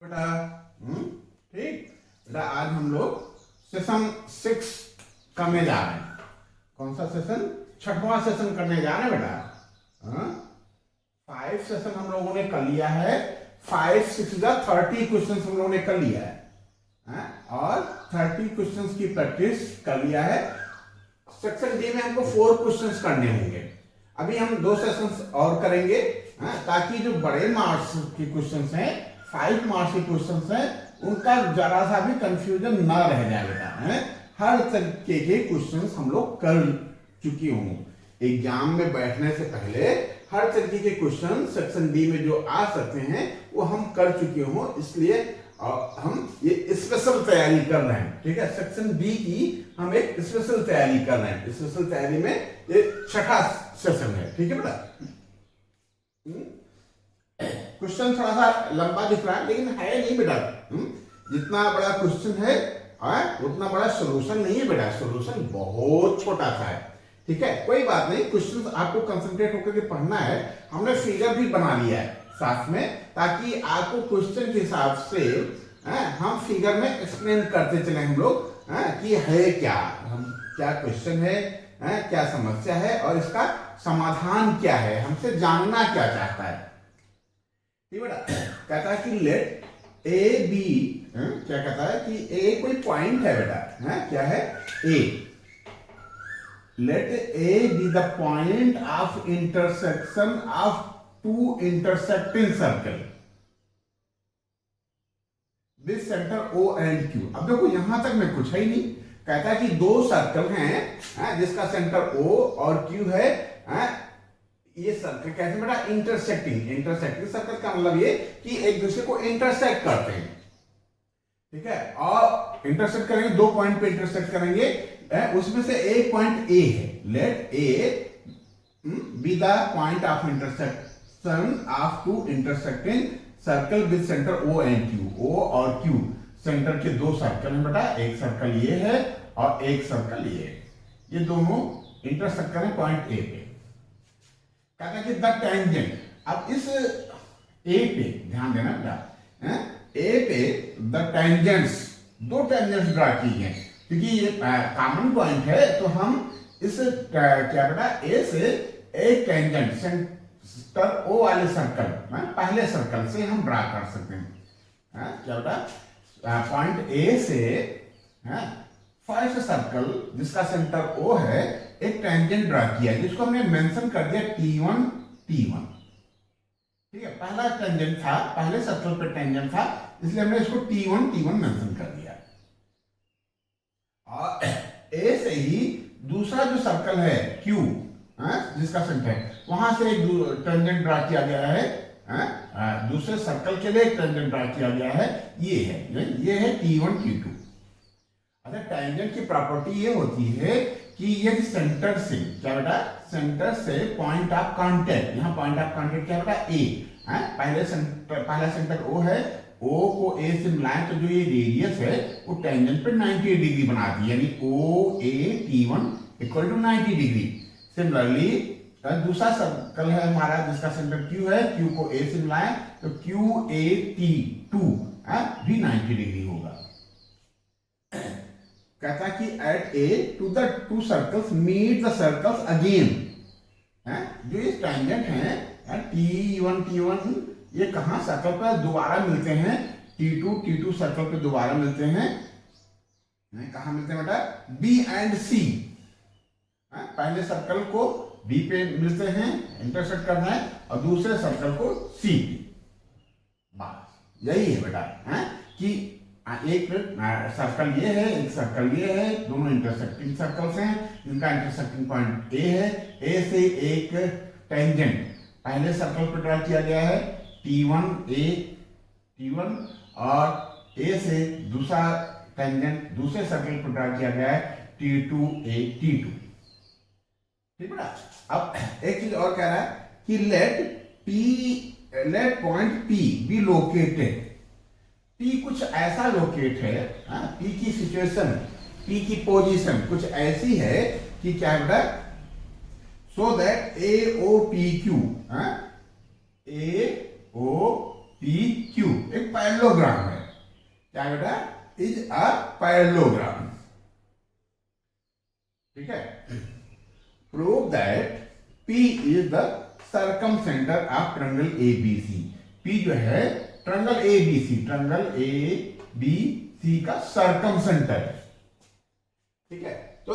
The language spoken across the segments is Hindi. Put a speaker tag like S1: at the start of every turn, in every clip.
S1: बेटा ठीक बेटा, आज हम लोग सेशन 6 करने जा रहे हैं। कौन सा सेशन? 6वां सेशन करने जा रहे हैं बेटा। 5 सेशन हम लोगों ने कर लिया है। 5 6 30 क्वेश्चन हम लोगों ने कर लिया है और 30 क्वेश्चन की प्रैक्टिस कर लिया है। सेक्शन डी में हमको 4 क्वेश्चन करने होंगे। अभी हम 2 सेशंस और करेंगे ताकि जो बड़े मार्क्स के क्वेश्चंस हैं, 5 मार्क्स के क्वेश्चंस हैं, उनका जरा सा भी कंफ्यूजन ना रह जाए बेटा। हर तरीके के क्वेश्चंस हम लोग कर चुके हों। एग्जाम में बैठने से पहले हर तरीके के क्वेश्चन सेक्शन डी में जो आ सकते हैं वो हम कर चुके हों, इसलिए हम ये स्पेशल तैयारी कर रहे हैं। ठीक है, सेक्शन बी की हम एक स्पेशल तैयारी कर रहे हैं। स्पेशल तैयारी में ये 6ठा सेशन है। ठीक है बेटा। क्वेश्चन थोड़ा सा लंबा दिख रहा है लेकिन है नहीं बेटा। जितना बड़ा क्वेश्चन है उतना बड़ा सोल्यूशन नहीं है बेटा। सोल्यूशन बहुत छोटा सा है। ठीक है, कोई बात नहीं, क्वेश्चन आपको कंसंट्रेट होकर के पढ़ना है। हमने फिगर भी बना लिया है साथ में, ताकि आपको क्वेश्चन के हिसाब से हम फिगर में एक्सप्लेन करते चले हम लोग कि है क्या, हम क्या क्वेश्चन है, क्या समस्या है और इसका समाधान क्या है, हमसे जानना क्या चाहता है। ठीक बेटा, कहता है कि लेट ए बी, क्या कहता है कि ए कोई पॉइंट है बेटा। क्या है? A. Let A B the point of intersection of 2 intersecting circle with centre O and Q। अब देखो यहां तक में कुछ है ही नहीं। कहता है कि 2 सर्कल हैं जिसका सेंटर O और Q है। ये सर्कल कैसे बेटा? इंटरसेक्टिंग। इंटरसेक्टिंग सर्कल का मतलब ये कि एक दूसरे को इंटरसेक्ट करते हैं। ठीक है, और इंटरसेक्ट करेंगे, 2 पॉइंट पे इंटरसेक्ट करेंगे। उसमें से एक पॉइंट ए है। Let A B the point of intersection of 2 intersecting circle with centre O and Q। O और Q सेंटर के 2 सर्कल हैं बेटा। एक सर्कल ये है और एक सर्कल ये है। ये दोनों इंटरसेक्ट करें पॉइंट ए पे। कहता है कि द टेंजेंट। अब इस ए पे ध्यान देना बेटा। ए पे द टेंजेंट्स, 2 टेंजेंट्स ड्रा की हैं क्योंकि ये कॉमन पॉइंट है, तो हम इस क्या बेटा ए से एक टेंजेंट सेंटर ओ वाले सर्कल, पहले सर्कल से हम ड्रा कर सकते हैं। क्या बेटा? पॉइंट ए से फर्स्ट सर्कल जिसका सेंटर ओ है, एक टेंजेंट ड्रा किया जिसको हमने मेंशन कर दिया T1 T1। ठीक है, पहला टेंजेंट था, पहले सर्कल पे टेंजेंट था, इसलिए हमने इसको T1 T1 मेंशन कर दिया। और ए से ही दूसरा जो सर्कल है Q, जिसका सेंटर है, वहां से एक टेंजेंट ड्रा किया गया है। दूसरे सर्कल के लिए एक टेंजेंट ड्रा किया गया है। ये है T1 T2। अच्छा, टेंजेंट की प्रॉपर्टी ये होती है कि यदि सेंटर से, क्या बेटा? सेंटर से पॉइंट ऑफ कांटेक्ट, यहाँ पॉइंट ऑफ कांटेक्ट क्या बेटा? ए। पहला सेंटर O है, O को A से मिलाएं तो जो ये रेडियस है वो टेंजेंट पे 90 डिग्री बनाती है, यानी OA T1 equal to 90 degree. Similarly दूसरा सर्कल है हमारा जिसका सेंटर Q है, Q को A से मिलाएं तो QA T2 भी 90 डिग्री होगा। कहता है कि at A to the 2 circles meet the circles again. जो ये टेंजेंट है T1 ये कहां सर्कल पर दोबारा मिलते हैं? T2 सर्कल पे दोबारा मिलते हैं। कहां मिलते हैं बेटा? B and C। पहले सर्कल को B पे मिलते हैं, इंटरसेक्ट करना है, और दूसरे सर्कल को C पे। बस यही है बेटा कि एक सर्कल ये है, एक सर्कल ये है, दोनों इंटरसेक्टिंग सर्कल्स हैं जिनका इंटरसेक्टिंग पॉइंट ए है। ए से एक टेंजेंट पहले सर्कल पर ड्रा किया गया है T1 और ए से दूसरा टेंजेंट दूसरे सर्कल पर ड्रा किया गया है T2A T2। ठीक है ना? अब एक चीज और कह रहा है कि let point P be located. P कुछ ऐसा लोकेट है, P की सिचुएशन, P की पोजीशन कुछ ऐसी है कि क्या है बेटा? So that AOPQ, AOPQ P Q एक पैरेललोग्राम है। क्या बेटा? Is a parallelogram. ठीक है। Prove that P is the circumcentre of triangle ABC। P जो है ट्रायंगल ABC, ट्रायंगल ABC का सरकम सेंटर है। ठीक है। तो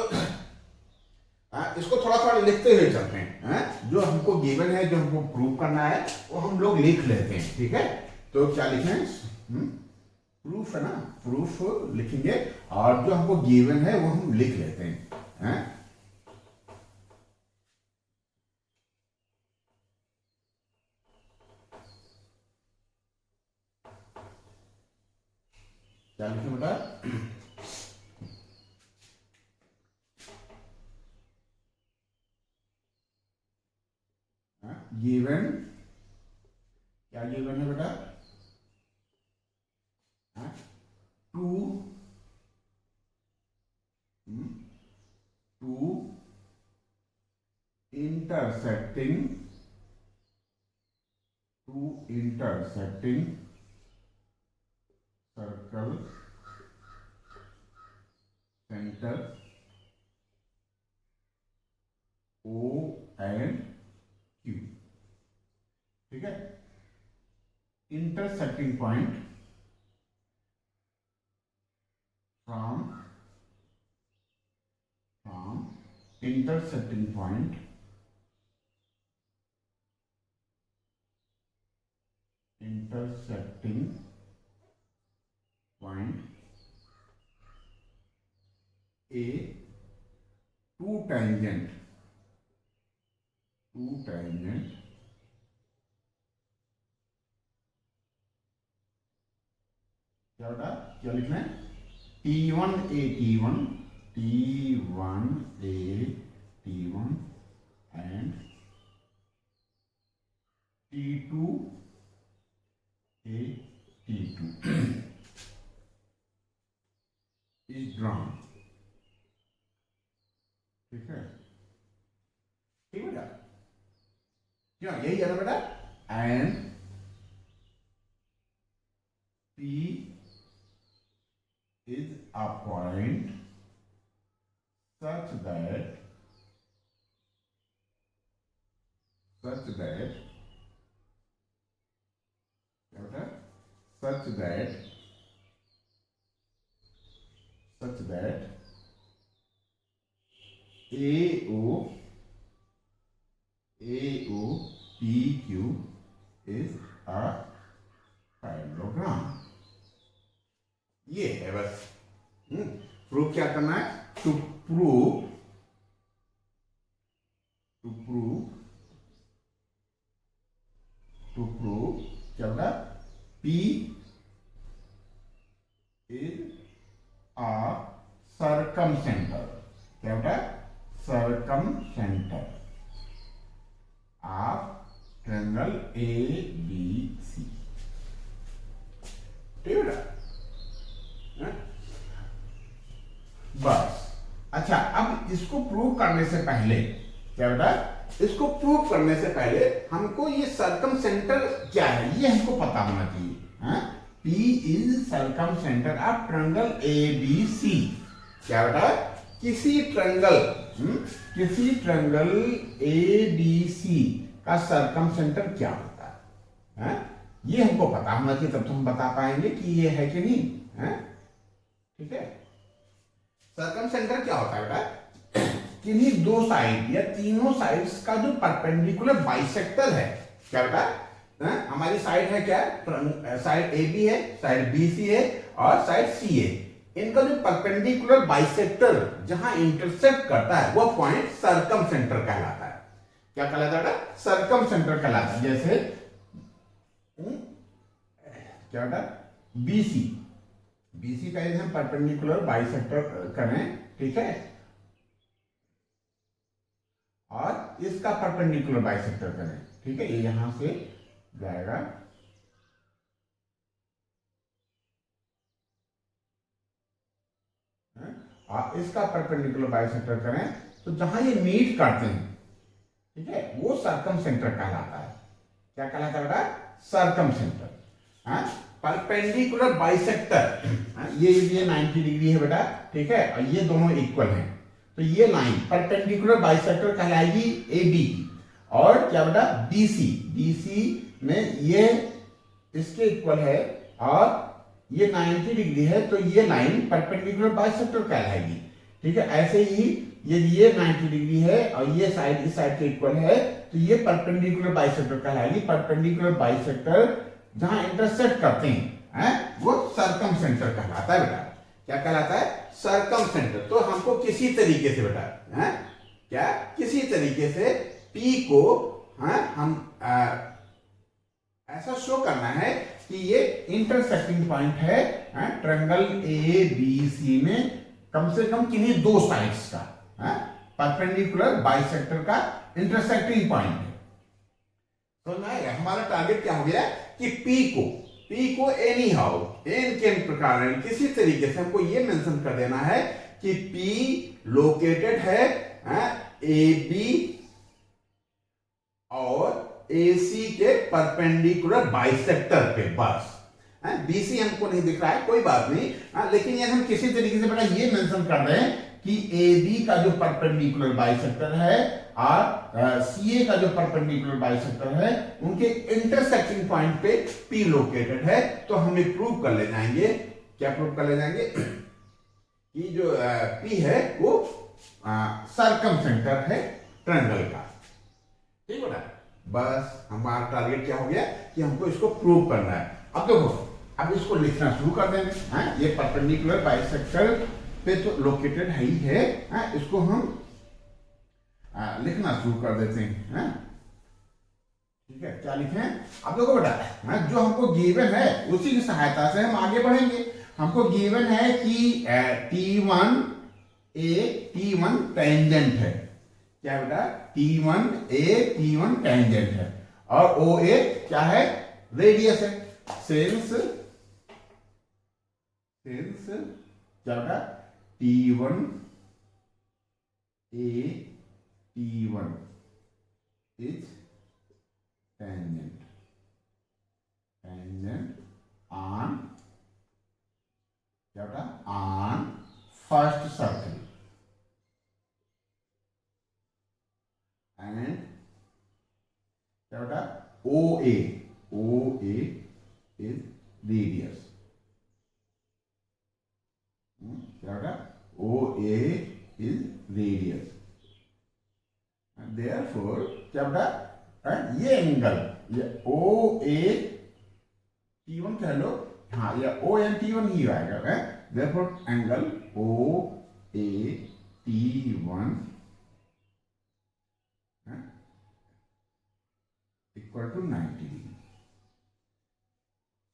S1: इसको थोड़ा थोड़ा लिखते हुए चलते हैं। जो हमको गिवन है, जो हमको प्रूव करना है, वो हम लोग लिख लेते हैं। ठीक है। तो क्या लिखें? प्रूफ है ना, प्रूफ लिखेंगे, और जो हमको गिवन है वो हम लिख लेते हैं। क्या लिखें बेटा? गिवन, क्या गिवन है बेटा? Two intersecting circle center O and Q। ठीक है। intersecting point from intersecting point A two tangent क्या होता है? क्या लिखना है? T1A T1 and T2A T2 is drawn। ठीक है। ठीक बेटा? क्या यही है ना बेटा? And P is a point such that such that AOPQ is a parallelogram। ये है बस। प्रूव क्या करना है? टू प्रूव क्या होगा? P is a circumcenter। क्या होगा? circumcenter of triangle ABC। ठीक है। बस। अच्छा, अब इसको प्रूव करने से पहले क्या बेटा? इसको प्रूव करने से पहले हमको ये सर्कम सेंटर क्या है ये हमको पता होना चाहिए। P is circum centre of triangle ABC। क्या बेटा? किसी ट्रायंगल ABC का सर्कम सेंटर क्या होता है? ये हमको पता होना चाहिए, तब तो हम बता पाएंगे कि ये है कि नहीं। ठीक है। सर्कम सेंटर क्या होता है बेटा? किन्हीं दो साइड या तीनों साइड्स का जो परपेंडिकुलर बाइसेक्टर है। क्या बेटा? हमारी साइड है क्या? साइड AB है, साइड BC है और साइड CA। इनका जो परपेंडिकुलर बाइसेक्टर जहां इंटरसेक्ट करता है वो पॉइंट सर्कम सेंटर कहलाता है। क्या कहलाता है? सर्कम सेंटर कहलाता है। जैसे क्या बेटा? BC का यदि हम परपेंडिकुलर बाइसेक्टर करें, ठीक है, और इसका परपेंडिकुलर बाइसेक्टर करें, ठीक है, ये यहां से जाएगा और इसका परपेंडिकुलर बाइसेक्टर करें तो जहां ये मीट करते हैं, ठीक है, वो सर्कम सेंटर कहलाता है। क्या कहलाता है बेटा? Circum centre. परपेंडिकुलर बाइसेक्टर, ये 90 डिग्री है बेटा, ठीक है, और ये दोनों इक्वल हैं, तो ये लाइन परपेंडिकुलर बाइसेक्टर कहलाएगी ए बी की। और क्या बेटा, बीसी, बीसी में ये इसके इक्वल है और ये 90 डिग्री है, तो ये लाइन परपेंडिकुलर बाइसेक्टर कहलाएगी, ठीक है। ऐसे ही ये 90 डिग्री है और ये साइड इस साइड के इक्वल है, तो ये परपेंडिकुलर बाइसेक्टर कहलाएगी। परपेंडिकुलर बाइसेक्टर जहां इंटरसेक्ट करते हैं, वो सरकम सेंटर कहलाता है बेटा। क्या कहलाता है? सरकम सेंटर। तो हमको किसी तरीके से बेटा, क्या किसी तरीके से P को हम ऐसा शो करना है कि ये इंटरसेक्टिंग पॉइंट है ट्रायंगल ए बी सी में कम से कम किन्हीं दो साइड्स का, परपेंडिकुलर बाइसेक्टर का इंटरसेक्टिंग पॉइंट है। तो हमारा टारगेट क्या हो गया कि P को एनी हाउ, एन के प्रकार किसी तरीके से हमको ये मेंशन कर देना है कि P लोकेटेड है ए बी और AC के परपेंडिकुलर बाइसेक्टर पे, बस। BC हमको नहीं दिख रहा है, कोई बात नहीं, लेकिन ये हम किसी तरीके से बेटा ये मेंशन कर रहे हैं कि AB का जो परपेंडिकुलर बाइसेक्टर है और CA का जो परपेंडिकुलर बाइसेक्टर है, उनके इंटरसेक्टिंग पॉइंट पे P लोकेटेड है। तो हम ये प्रूव कर ले जाएंगे, क्या प्रूव कर ले जाएंगे कि जो P है वो सरकम सेंटर है ट्रायंगल का, ठीक है ना। बस हमारा टारगेट क्या हो गया कि हमको इसको प्रूव करना है। अब देखो, अब इसको लिखना शुरू कर देंगे। ये परपेंडिकुलर बाइसेक्टर पे तो लोकेटेड है ही है, इसको हम लिखना शुरू कर देते हैं, ठीक है। क्या लिखें? अब देखो बेटा, जो हमको गिवन है उसी की सहायता से हम आगे बढ़ेंगे। हमको गिवन है कि T1 टेंजेंट है, क्या बेटा, T1 टेंजेंट है और OA क्या है, रेडियस है। सिंस क्या बेटा, T1 इज टेंजेंट ऑन, क्या बेटा, ऑन फर्स्ट सर्कल एंड क्या बेटा, OA is radius, क्या बेटा, OA is radius, and therefore क्या बेटा, ये एंगल, ये OA T1 कह लो, हाँ, ये ON T1 ही आएगा, therefore angle OA T1 equal to 90 degree.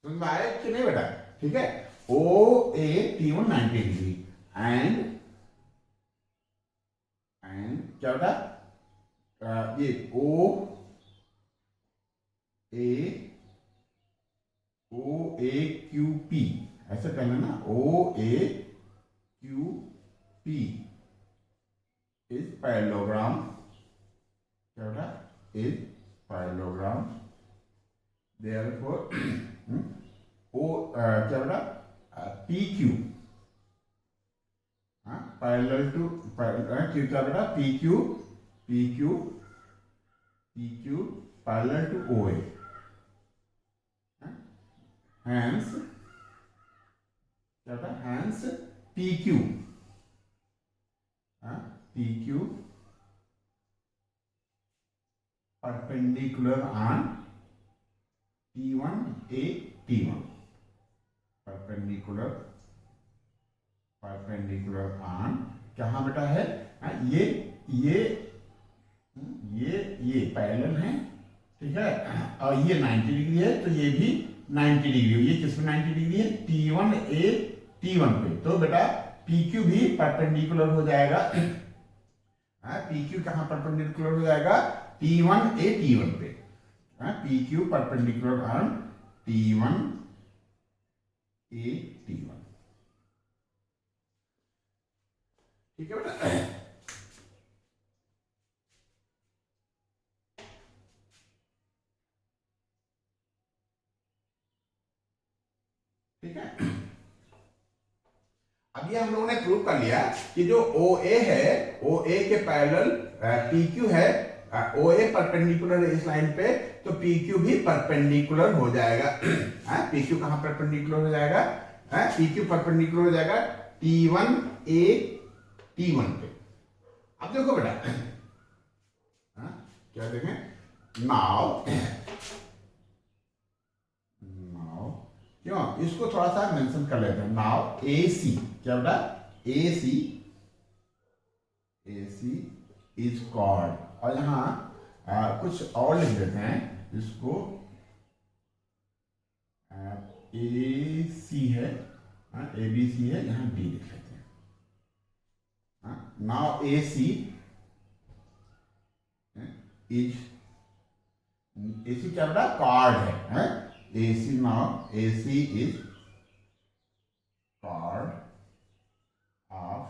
S1: समझ में आया कि नहीं बेटा? ठीक है, OA T1 90 डिग्री एंड क्या बेटा, ये OAQP ऐसे कहना ना, OAQP इज पैरेललोग्राम, क्या बेटा, इज पैरेललोग्राम, therefore क्या बेटा, PQ पैरेलल टू क्या बेटा, PQ parallel to OA, hence क्या बेटा, hence PQ perpendicular on T1 perpendicular on कहाँ बेटा है, ये पैरेलल है, ठीक है, और ये 90 डिग्री है, तो ये भी 90 डिग्री, ये किसमें 90 डिग्री है, T1 पे, तो बेटा PQ भी परपेंडिकुलर हो जाएगा। PQ कहाँ परपेंडिकुलर हो जाएगा, T1 पे, PQ परपेंडिकुलर ऑन T1 ठीक है बेटा। अब ये हम लोगों ने प्रूव कर लिया कि जो OA है, OA के पैरेलल PQ है, OA परपेंडिकुलर है इस लाइन पे, तो PQ भी परपेंडिकुलर हो जाएगा। PQ कहां परपेंडिकुलर हो जाएगा? PQ परपेंडिकुलर हो जाएगा T1A T1 पे। अब देखो बेटा, क्या देखें, नाउ क्यों इसको थोड़ा सा मेंशन कर लेते हैं। नाउ AC, क्या बेटा, AC इज कॉल्ड, और यहां कुछ और लिख देते हैं इसको, AC है, ABC है, यहां D लिख लेते हैं। नाउ AC क्या बेटा, कॉर्ड है, AC, now AC is chord of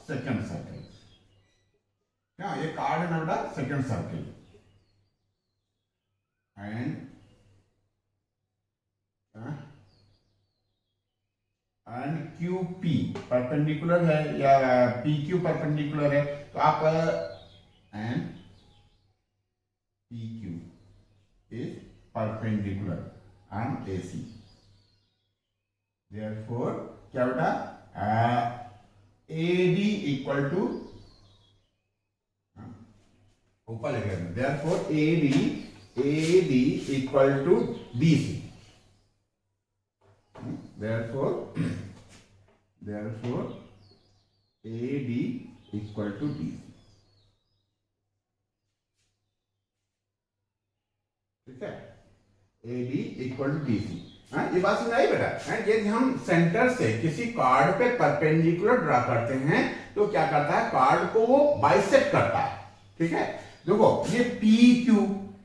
S1: second circle. क्या ये कार्ड है ना बेटा, second circle, and QP perpendicular है या PQ परपेंडिकुलर है, तो आप and PQ is perpendicular on AC. Therefore, क्या बेटा, AD equal to, ऊपर लिख रहे हैं, therefore AD equal to DC. Therefore AD equal to DC. ठीक है, AD इक्वल टू DC। ये बात समझ आई बेटा? यदि हम सेंटर से किसी कार्ड पे परपेंडिकुलर ड्रा करते हैं तो क्या करता है, कार्ड को वो बाइसेक्ट करता है। ठीक है, देखो ये PQ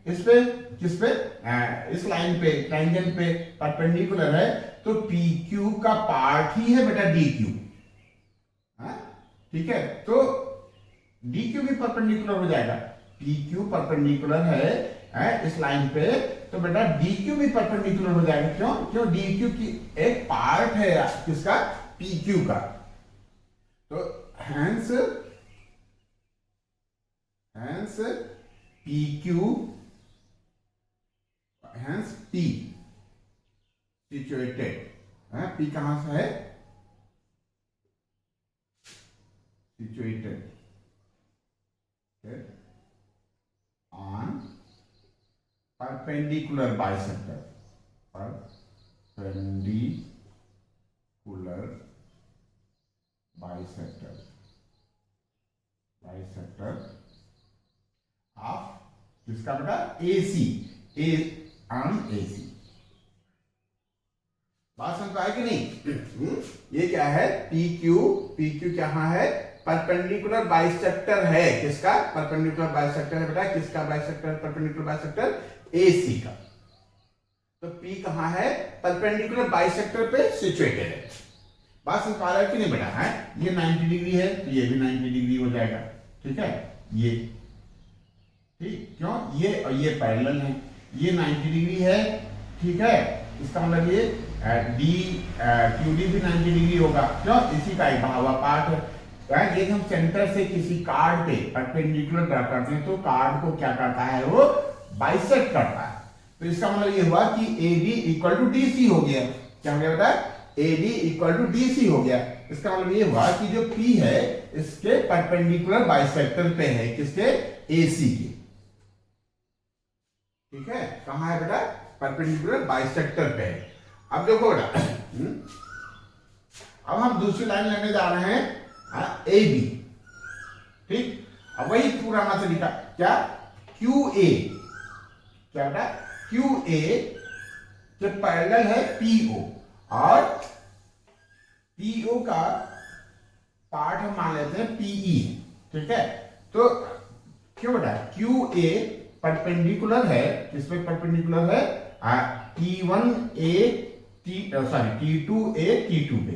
S1: इस पे, किस पे, इस लाइन पे, टेंजेंट पे परपेंडिकुलर है, तो PQ का पार्ट ही है बेटा DQ। ठीक है, तो DQ भी परपेंडिकुलर हो जाएगा। PQ परपेंडिकुलर है इस लाइन पे, तो बेटा DQ भी परपेंडिकुलर हो जाएगा। क्यों DQ की एक पार्ट है किसका, PQ का। तो hence PQ, hence P situated, P कहां से है, situated on perpendicular bisector, bisector of किसका बेटा, AC, on AC। बात समझ आए कि नहीं? ये क्या है, PQ क्या है, परपेंडिकुलर बाइसेक्टर है, किसका परपेंडिकुलर बाइसेक्टर है बेटा, किसका बाइसेक्टर, परपेंडिकुलर बाइसेक्टर AC का। तो P कहां है, परपेंडिकुलर बाइसेक्टर पे सिचुएटेड है। बात समझ पा रहा है कि नहीं बेटा? है ये 90 डिग्री है, तो ये भी 90 डिग्री हो जाएगा। ठीक है, ये ठीक, क्यों, ये और ये पैरेलल है, ये 90 डिग्री है। ठीक है, इसका मतलब ये QD भी 90 डिग्री होगा। क्यों, इसी का एक बना हुआ पार्ट है। यदि हम सेंटर से किसी कार्ड पे परपेंडिकुलर ड्रा करते हैं तो कार्ड को क्या करता है, वो बाइसेक्ट करता है। तो इसका मतलब ये हुआ कि AD इक्वल टू DC हो गया। क्या हो गया बेटा, AD इक्वल टू DC हो गया। इसका मतलब ये हुआ कि जो P है इसके परपेंडिकुलर बाइसेक्टर पे है, किसके, AC के। ठीक है, कहां है बेटा, परपेंडिकुलर बाइसेक्टर पे है। अब देखो बेटा, अब हम दूसरी लाइन लेने जा रहे हैं AB। ठीक, अब वही पुराना तरीका, क्या, QA, क्या बेटा, QA के पैरेलल है PO, और PO का पार्ट हम मान लेते हैं PE। ठीक है, तो क्यों बेटा, QA परपेंडिकुलर है, किसपे परपेंडिकुलर है, T1A T2A T2 पे,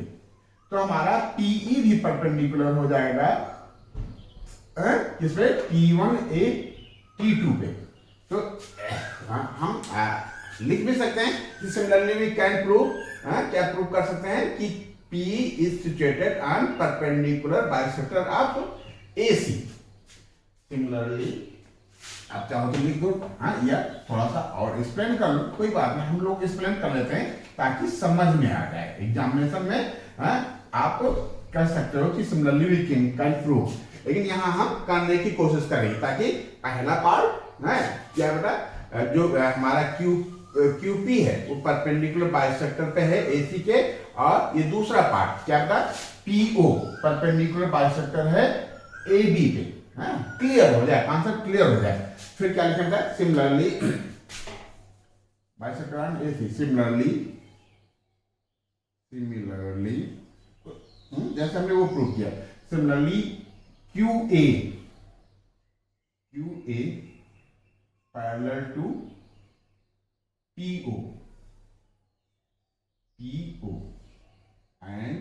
S1: तो हमारा PE भी परपेंडिकुलर हो जाएगा किस पे, T1A T2 पे। तो हम लिख भी सकते हैं सिमिलरली वी कैन प्रूव, क्या प्रूव कर सकते हैं कि P is situated on perpendicular bisector of AC। Similarly आप चाहो तो लिख दो, या थोड़ा सा और एक्सप्लेन कर लो, कोई बात नहीं, हम लोग एक्सप्लेन कर लेते हैं ताकि समझ में आ जाए एग्जामिनेशन में। आप कह सकते हो कि सिमिलरली वी कैन प्रूव, लेकिन यहाँ हम करने की कोशिश करेंगे ताकि पहला पार्ट है क्या बेटा, जो हमारा QP है वो परपेंडिकुलर बाइसेक्टर पे है AC के, और ये दूसरा पार्ट क्या बेटा PO परपेंडिकुलर बाइसेक्टर है AB पे। क्लियर हो जाए, कॉन्सेप्ट क्लियर हो जाए, फिर क्या लिखेंगे similarly bisector on AC, similarly जैसे हमने वो प्रूव किया, similarly QA parallel to PO and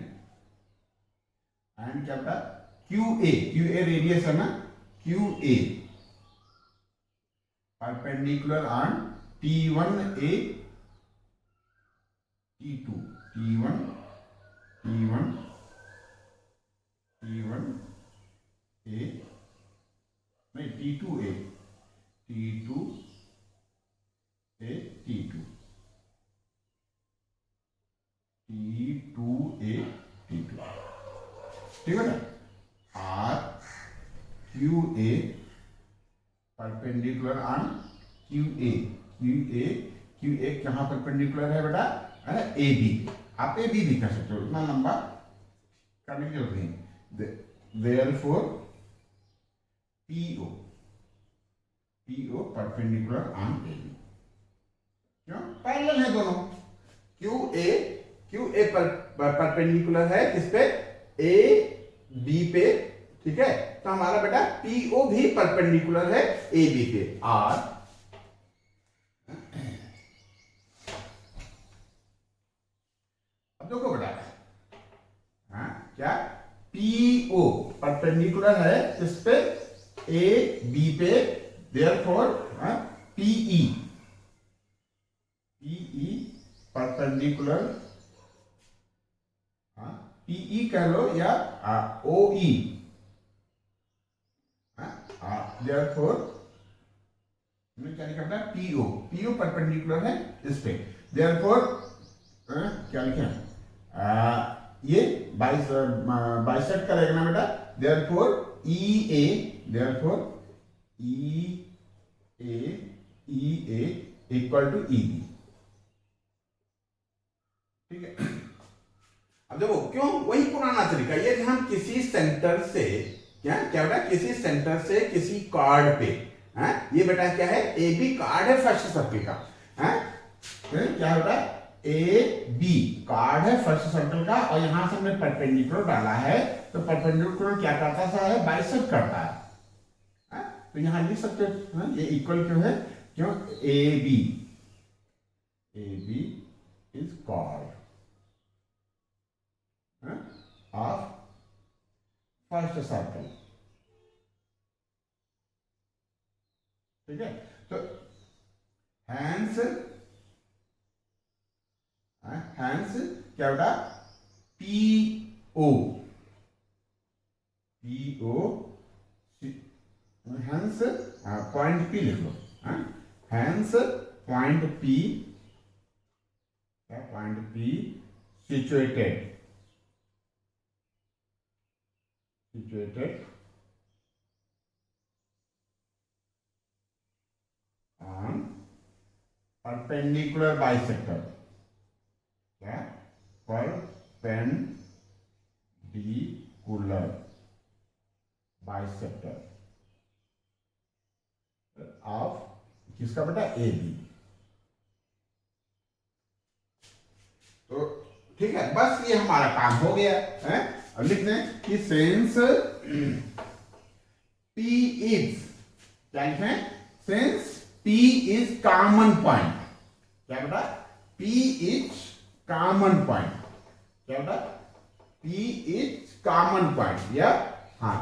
S1: क्या था QA रेडियस है ना, QA perpendicular on T1A T2 T1A नहीं T2A T2 ठीक है ना। QA परपेंडिकुलर ऑन QA कहाँ परपेंडिकुलर है बेटा, है ना AB। आप AB भी कर सकते हो, इतना लंबा करने की जरूरत नहीं। Therefore PO perpendicular on AB, क्यों पैरेलल है दोनों। QA परपेंडिकुलर है किस पे, AB पे, ठीक है। तो हमारा बेटा PO भी परपेंडिकुलर है AB पे। और अब देखो बेटा, क्या PO परपेंडिकुलर है किस पे, AB पे, देयरफॉर PE परपेंडिकुलर, PE कह लो या OE, देयरफॉर क्या लिखा है, PO परपेंडिकुलर है इस पे, देयरफॉर क्या लिखे, ये बाइसेक्ट करेगा ना बेटा, therefore EA equal to EB, ठीक है। अब देखो क्यों, वही पुराना तरीका, ये कि हम किसी सेंटर से क्या बेटा, किसी सेंटर से किसी कार्ड पे, ये बेटा क्या है, AB कार्ड है फर्स्ट सर्कल का, क्या बेटा AB कार्ड है फर्स्ट सर्कल का, और यहां से हमने परपेंडिकुलर डाला है, तो परपेंडिकुलर क्या करता है, बाइसेक्ट करता है। तो यहां लिख सकते हैं, ये इक्वल क्यों है, क्यों AB is called of first circle, ठीक है। तो हैंस क्या बेटा PO हैंस पॉइंट P लिख लो, hence point P situated on perpendicular bisector, क्या perpendicular bisector of किसका बेटा AB। तो ठीक है, बस ये हमारा काम हो गया है। अब लिख दें कि सिंस P इज, क्या लिखें, since P is common point, क्या बेटा P इज कॉमन पॉइंट, क्या बेटा P इज कॉमन पॉइंट, या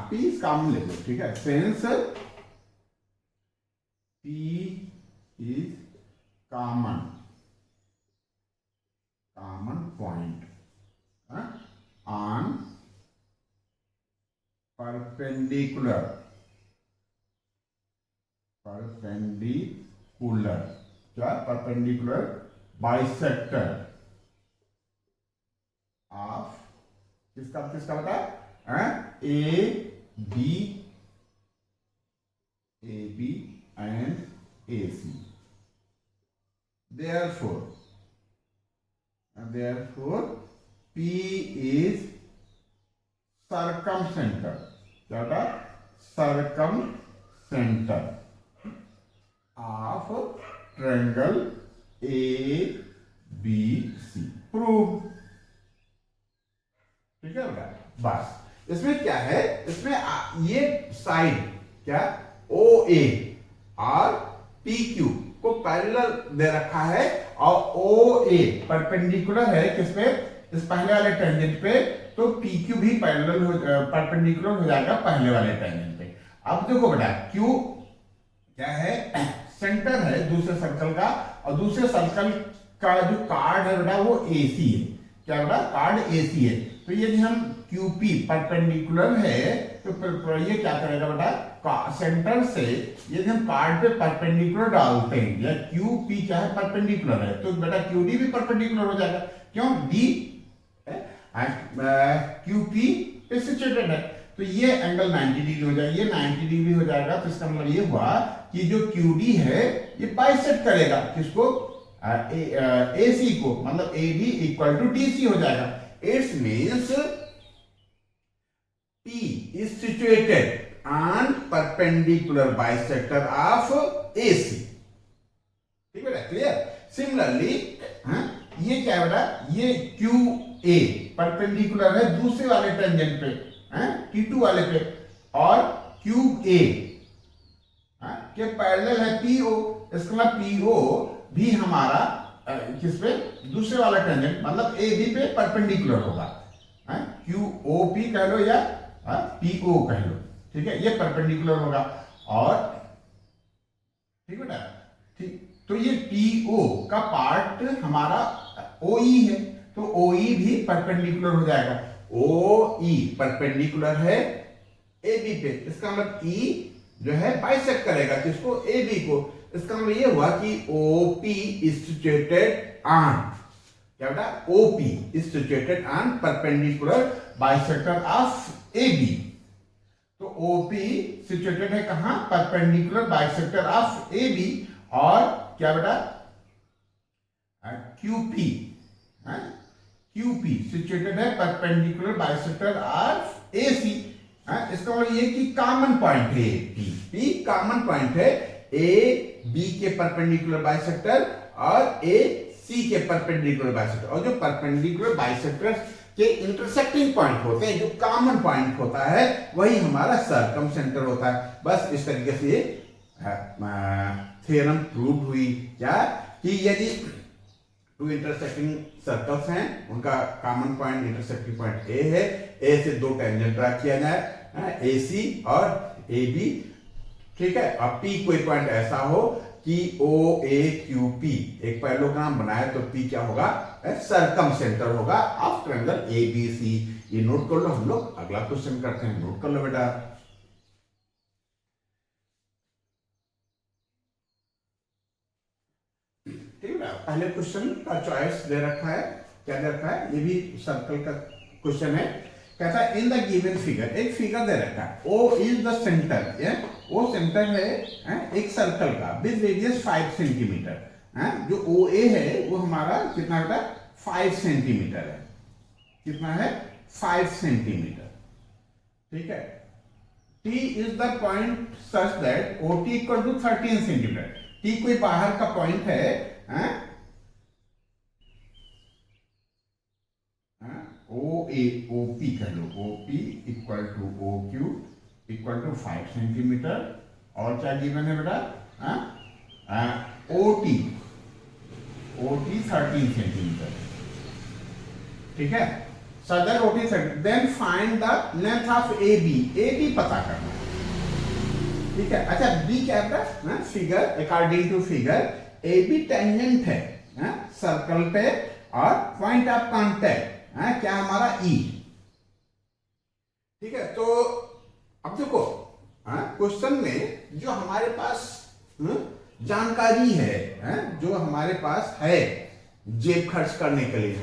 S1: P इज कॉमन ले लो, ठीक है। Since P is common common point on perpendicular क्या परपेंडिकुलर बाइसेक्टर ऑफ किसका बता A B and A C. therefore P is circumcenter, क्या होता है circumcenter of triangle ABC। Prove, ठीक है बेटा। बस इसमें क्या है, इसमें ये साइड क्या OA और PQ को पैरेलल दे रखा है और OA परपेंडिकुलर है किस पे, इस पहले वाले टेंजेंट पे, तो PQ भी परपेंडिकुलर हो जाएगा पहले वाले टेंजेंट पे। अब देखो बेटा Q क्या है, सेंटर है दूसरे सर्कल का, और दूसरे सर्कल का जो कार्ड है बेटा वो AC है। क्या बेटा कार्ड AC है। तो यदि हम QP परपेंडिकुलर है तो ये क्या करेगा बेटा, सेंटर से यदि हम कार्ड पे परपेंडिकुलर डालते हैं या QP क्या है परपेंडिकुलर है, तो बेटा QD भी परपेंडिकुलर हो जाएगा। क्यों, D QP पे सिचुएटेड है, तो ये एंगल 90 डिग्री हो जाएगा, ये 90 डिग्री हो जाएगा। तो इसका मतलब ये हुआ कि जो QD है ये बाइसेक्ट करेगा किसको, AC को, मतलब AD इक्वल टू DC हो जाएगा। It's means P is situated on perpendicular bisector of AC। ठीक है, क्लियर। सिमिलरली ये क्या है बेटा, ये QA परपेंडिकुलर है दूसरे वाले टेंजेंट पे, T2 वाले पे, और QA के पैरेलल है PO। इसका मतलब PO भी हमारा किस पे, दूसरे वाला टेंजेंट मतलब AB पे परपेंडिकुलर होगा। QOP कह लो या PO कह लो, ठीक है, ये परपेंडिकुलर होगा। और ठीक बेटा, ठीक, तो ये PO का पार्ट हमारा OE है, तो OE भी परपेंडिकुलर हो जाएगा। OE परपेंडिकुलर है AB पे, इसका मतलब E जो है बाइसेक्ट करेगा किसको, AB को। इसका मतलब ये हुआ कि OP is situated on, क्या बेटा, OP is situated on perpendicular bisector of AB। तो OP सिचुएटेड है कहां, परपेंडिकुलर बाइसेक्टर ऑफ AB। और क्या बेटा QP सिचुएटेड है परपेंडिकुलर बाइसेक्टर ऑफ AC। इसका मतलब ये कि कॉमन पॉइंट है, P कॉमन पॉइंट है AB के परपेंडिकुलर बाइसेक्टर और AC के परपेंडिकुलर बाइसेक्टर। और जो परपेंडिकुलर बाइसेक्टर के इंटरसेक्टिंग पॉइंट होते हैं, जो कॉमन पॉइंट होता है, वही हमारा सर्कमसेंटर होता है। बस इस तरीके से थ्योरम प्रूव हुई क्या, कि यदि टू इंटरसेक्टिंग सर्कल्स हैं, उनका common point intersecting point A है, A से दो टेंजेंट ड्रा किया जाए, AC और AB, ठीक है। अब P कोई पॉइंट ऐसा हो कि OAQP एक पैरेललोग्राम बनाए, तो P क्या होगा, सर्कमसेंटर होगा ऑफ ट्रायंगल ABC। ये नोट कर लो, हम लोग अगला क्वेश्चन करते हैं, नोट कर लो बेटा। ठीक है, पहले क्वेश्चन का चॉइस दे रखा है, क्या दे रखा है, ये भी सर्कल का क्वेश्चन है। कहता है इन द गिवन फिगर, एक फिगर दे रखा है, O इज द सेंटर, वो सेंटर है एक सर्कल का विद रेडियस 5 सेंटीमीटर। जो OA है वो हमारा कितना बेटा, 5 सेंटीमीटर है। कितना है, 5 सेंटीमीटर, ठीक है। T is the point such that OT equal to 13 centimetre. T कोई बाहर का पॉइंट है, OP कह लो, OP equal to OQ equal to 5 centimetre. और क्या गिवन है बेटा, OT 13 सेंटीमीटर, ठीक है। सदर OT then find the length of AB पता करना, ठीक है। अच्छा B क्या है, figure according to figure AB tangent है सर्कल पे, और पॉइंट ऑफ कांटेक्ट क्या हमारा ई। ठीक है, तो अब देखो क्वेश्चन में जो हमारे पास जानकारी है, जो हमारे पास है जेब खर्च करने के लिए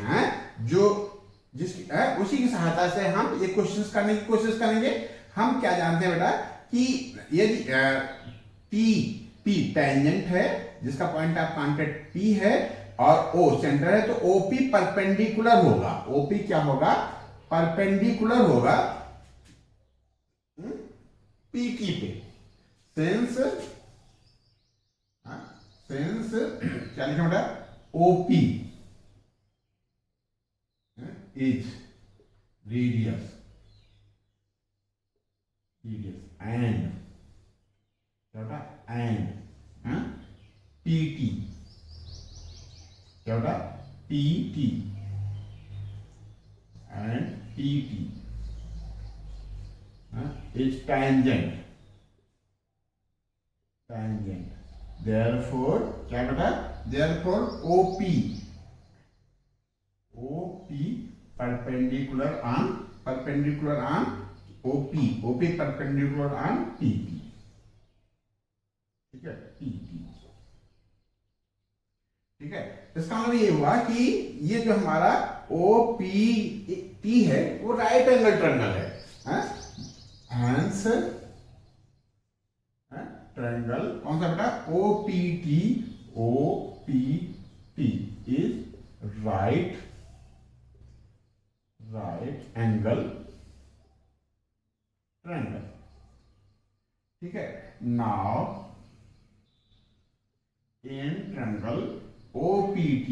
S1: जो जिसकी उसी की सहायता से हम ये क्वेश्चंस करने की कोशिश करेंगे। हम क्या जानते हैं बेटा कि यदि पी पी टेंजेंट है जिसका पॉइंट ऑफ कांटेक्ट पी है और ओ सेंटर है, तो ओपी परपेंडिकुलर होगा। ओपी क्या होगा? परपेंडिकुलर होगा पीटी पे। सेंस क्या लिखा बेटा? ओपी इज रेडियस एंड क्या होता? एंड पीटी क्या होता? PT and PT is tangent therefore क्या बेटा? therefore OP perpendicular on OP perpendicular on PP। ठीक है, PP। ठीक है, इसका मतलब ये हुआ कि ये जो हमारा OPT है वो राइट एंगल ट्रायंगल है। Hence ट्रायंगल कौन सा बेटा? OPT is right angle triangle। ठीक है, now in triangle OPT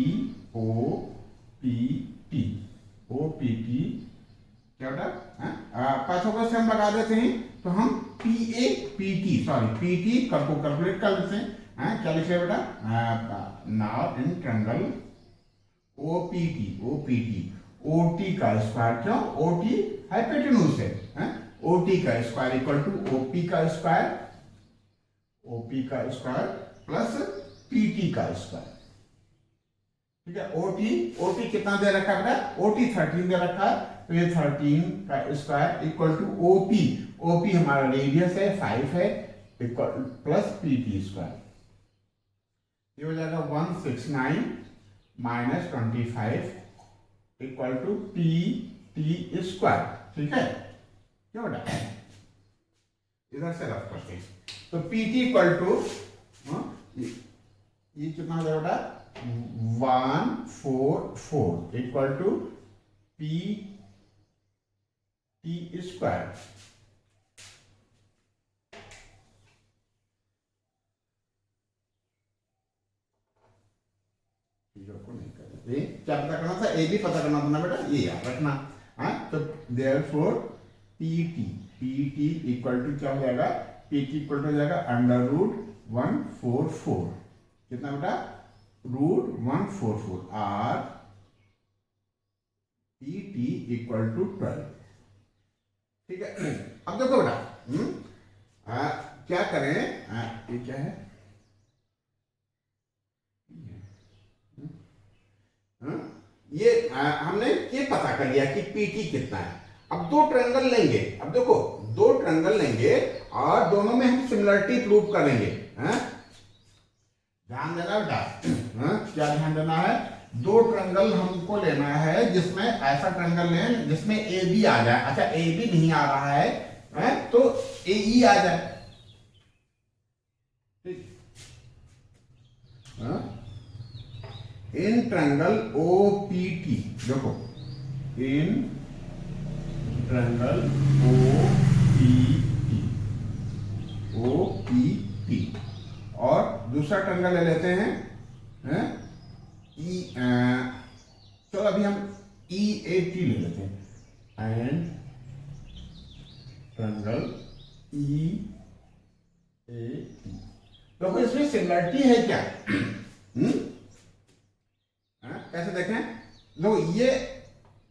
S1: क्या बेटा? पाथों से हम लगा देते हैं तो हम पीटी को कैलकुलेट कर लेते हैं। क्या लिखे बेटा? Now in triangle OPT OT का स्क्वायर, क्यों? ओटी हाइपोटेन्यूज है। ओटी का स्क्वायर इक्वल टू ओपी का स्क्वायर प्लस पीटी का स्क्वायर। ठीक है, ओटी कितना दे रखा है बेटा? ओटी 13 दे रखा है, तो ये 13 का स्क्वायर इक्वल टू ओपी हमारा रेडियस है 5 है इक्वल प्लस पीटी स्क्वायर। ये हो जाएगा 169 minus 25 equal to P T square. ठीक है, क्या बेटा? इधर से रफ करते हैं तो पीटी इक्वल टू ये कितना हो जाएगा बेटा? 144 equal to P T square. क्या पता करना था? ए भी पता करना था ना बेटा, ये याद रखना। तो देयरफॉर पीटी इक्वल टू क्या हो जाएगा? पीटी इक्वल टू हो जाएगा अंडर रूट 144। कितना बेटा? रूट 144 और पीटी इक्वल टू 12। ठीक है, अब देखो बेटा क्या करें? ये क्या है? ये हमने ये पता कर लिया कि पीटी कितना है। अब दो ट्रायंगल लेंगे। अब देखो दो ट्रायंगल लेंगे और दोनों में हम सिमिलरिटी प्रूव करेंगे। ध्यान देना बेटा। क्या ध्यान देना है? दो ट्रायंगल हमको लेना है जिसमें ऐसा ट्रायंगल लें जिसमें ए बी आ जाए। अच्छा, ए बी नहीं आ रहा है तो ए ई आ जाए। इन ट्रायंगल ओपीटी देखो, इन ट्रायंगल ओपीटी और दूसरा ट्रायंगल ले लेते हैं चलो अभी हम EAT ले लेते हैं। एंड ट्रायंगल EAT देखो इसमें सिमिलरिटी है क्या? कैसे देखें? देखो ये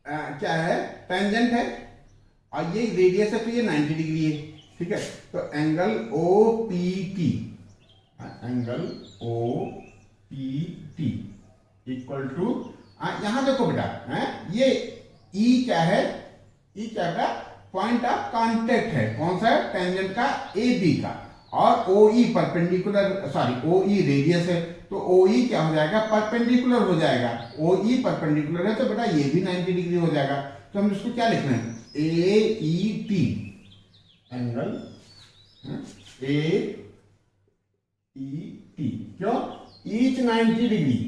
S1: क्या है? टेंजेंट है और ये रेडियस है तो ये 90 डिग्री है। ठीक है, तो एंगल OPT इक्वल टू यहां देखो बेटा, ये ई क्या है, ई क्या बेटा, पॉइंट ऑफ कांटेक्ट है, कौन सा है, टेंजेंट का ए बी का, और ओ ई परपेंडिकुलर, सॉरी ओ ई रेडियस है, तो ओ ई क्या हो जाएगा, परपेंडिकुलर हो जाएगा, ओ ई परपेंडिकुलर है तो बेटा ये भी 90 डिग्री हो जाएगा। तो हम इसको क्या लिखना है, ए ई टी एंगल, ए ई टी, क्यों, ईच 90 डिग्री,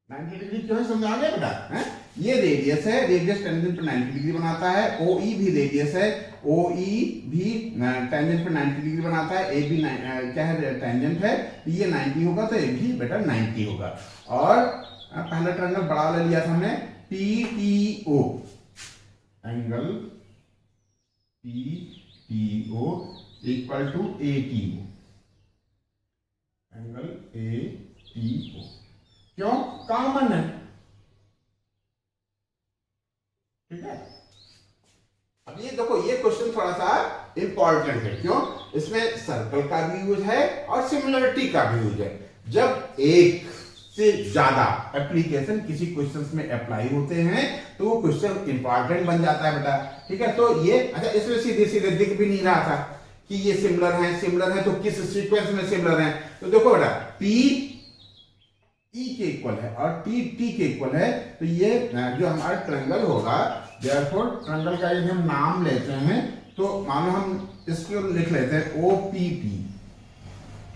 S1: 90 डिग्री क्यों है, समझ आ गया बेटा, है? ये रेडियस है, रेडियस टेंजेंट पे 90 डिग्री बनाता है, ओ ई भी रेडियस है, ओ ई भी टेंजेंट पे 90 डिग्री बनाता है, ए भी क्या है, टेंजेंट है, तो ये 90 होगा तो ए भी बेटा 90 होगा। और पहला ट्रायंगल बड़ा वाला लिया था हमने, P T O angle, P T O equal to A T O angle, A T O, क्यों, कॉमन है, ठीक है। अब ये देखो, ये क्वेश्चन थोड़ा सा इंपॉर्टेंट है, क्यों, इसमें सर्कल का भी यूज है और सिमिलरिटी का भी यूज है। जब एक से ज्यादा एप्लीकेशन किसी क्वेश्चन में अप्लाई होते हैं तो वो क्वेश्चन इंपॉर्टेंट बन जाता है बेटा, ठीक है। तो ये अच्छा, इसमें सीधे सीधे दिख भी नहीं रहा था कि ये सिमिलर है तो किस सीक्वेंस में सिमिलर है, तो देखो बेटा, पी ई के इक्वल है और टी टी के इक्वल है, तो ये जो हमारा ट्रायंगल होगा, देयरफॉर ट्रायंगल का यदि हम नाम लेते हैं तो मानो हम इसको लिख लेते हैं O P T,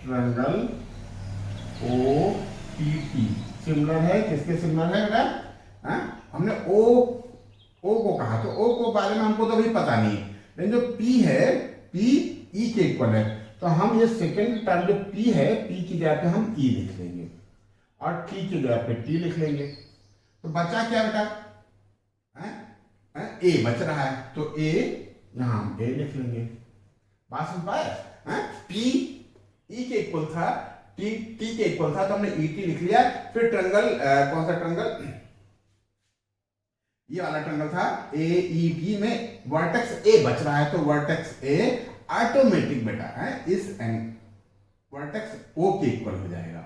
S1: triangle O P T similar है, किसके सिमिलर है बेटा, हमने ओ को कहा, तो ओ को बारे में हमको तो अभी पता नहीं है, लेकिन जो पी है, पी ई के इक्वल है, तो हम ये सेकेंड टर्म जो पी है, पी की जगह पे हम ई लिख लेंगे और टी की जगह पे टी लिख लेंगे, तो बचा क्या बेटा, ए बच रहा है, तो ए यहां हम ए लिख लेंगे, बात समझ पाए, पी ई के इक्वल था, टी टी के इक्वल था, तो हमने ई टी लिख लिया। फिर ट्रायंगल, कौन सा ट्रायंगल, ये वाला ट्रायंगल था ए ई टी में वर्टेक्स ए बच रहा है, तो वर्टेक्स ए ऑटोमेटिक बेटा इस वर्टेक्स ओ के इक्वल हो जाएगा,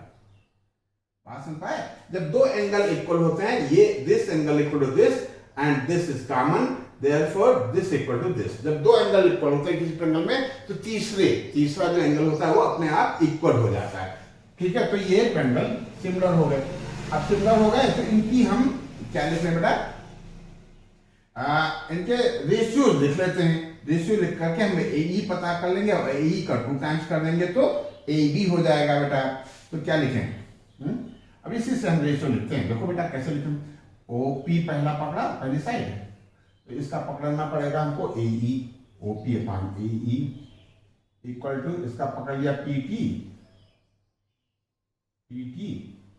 S1: बात समझ पाए। जब दो एंगल इक्वल होते हैं, ये this angle equal to this and this is common, therefore this equal to this, जब दो एंगल इक्वल होते हैं किसी ट्रायंगल में तो तीसरा जो एंगल होता है वो अपने आप इक्वल हो जाता है, ठीक है। तो ये ट्रायंगल सिमिलर हो गए। अब सिमिलर हो गए तो इनकी हम क्या लिख रहे हैं बेटा, इनके रेशियो लिख लेते हैं, रेशियो लिख करके हम ए ई पता कर लेंगे और ए ई का 2 टाइम्स कर देंगे तो ए बी हो जाएगा बेटा। तो क्या लिखें, अब इसी से हम रेशियो लिखते हैं, देखो बेटा कैसे लिखें, ओ पी पहला पकड़ा पहली साइड, तो इसका पकड़ना पड़ेगा हमको A E, O P upon A E equal to, इसका पकड़ लिया पी टी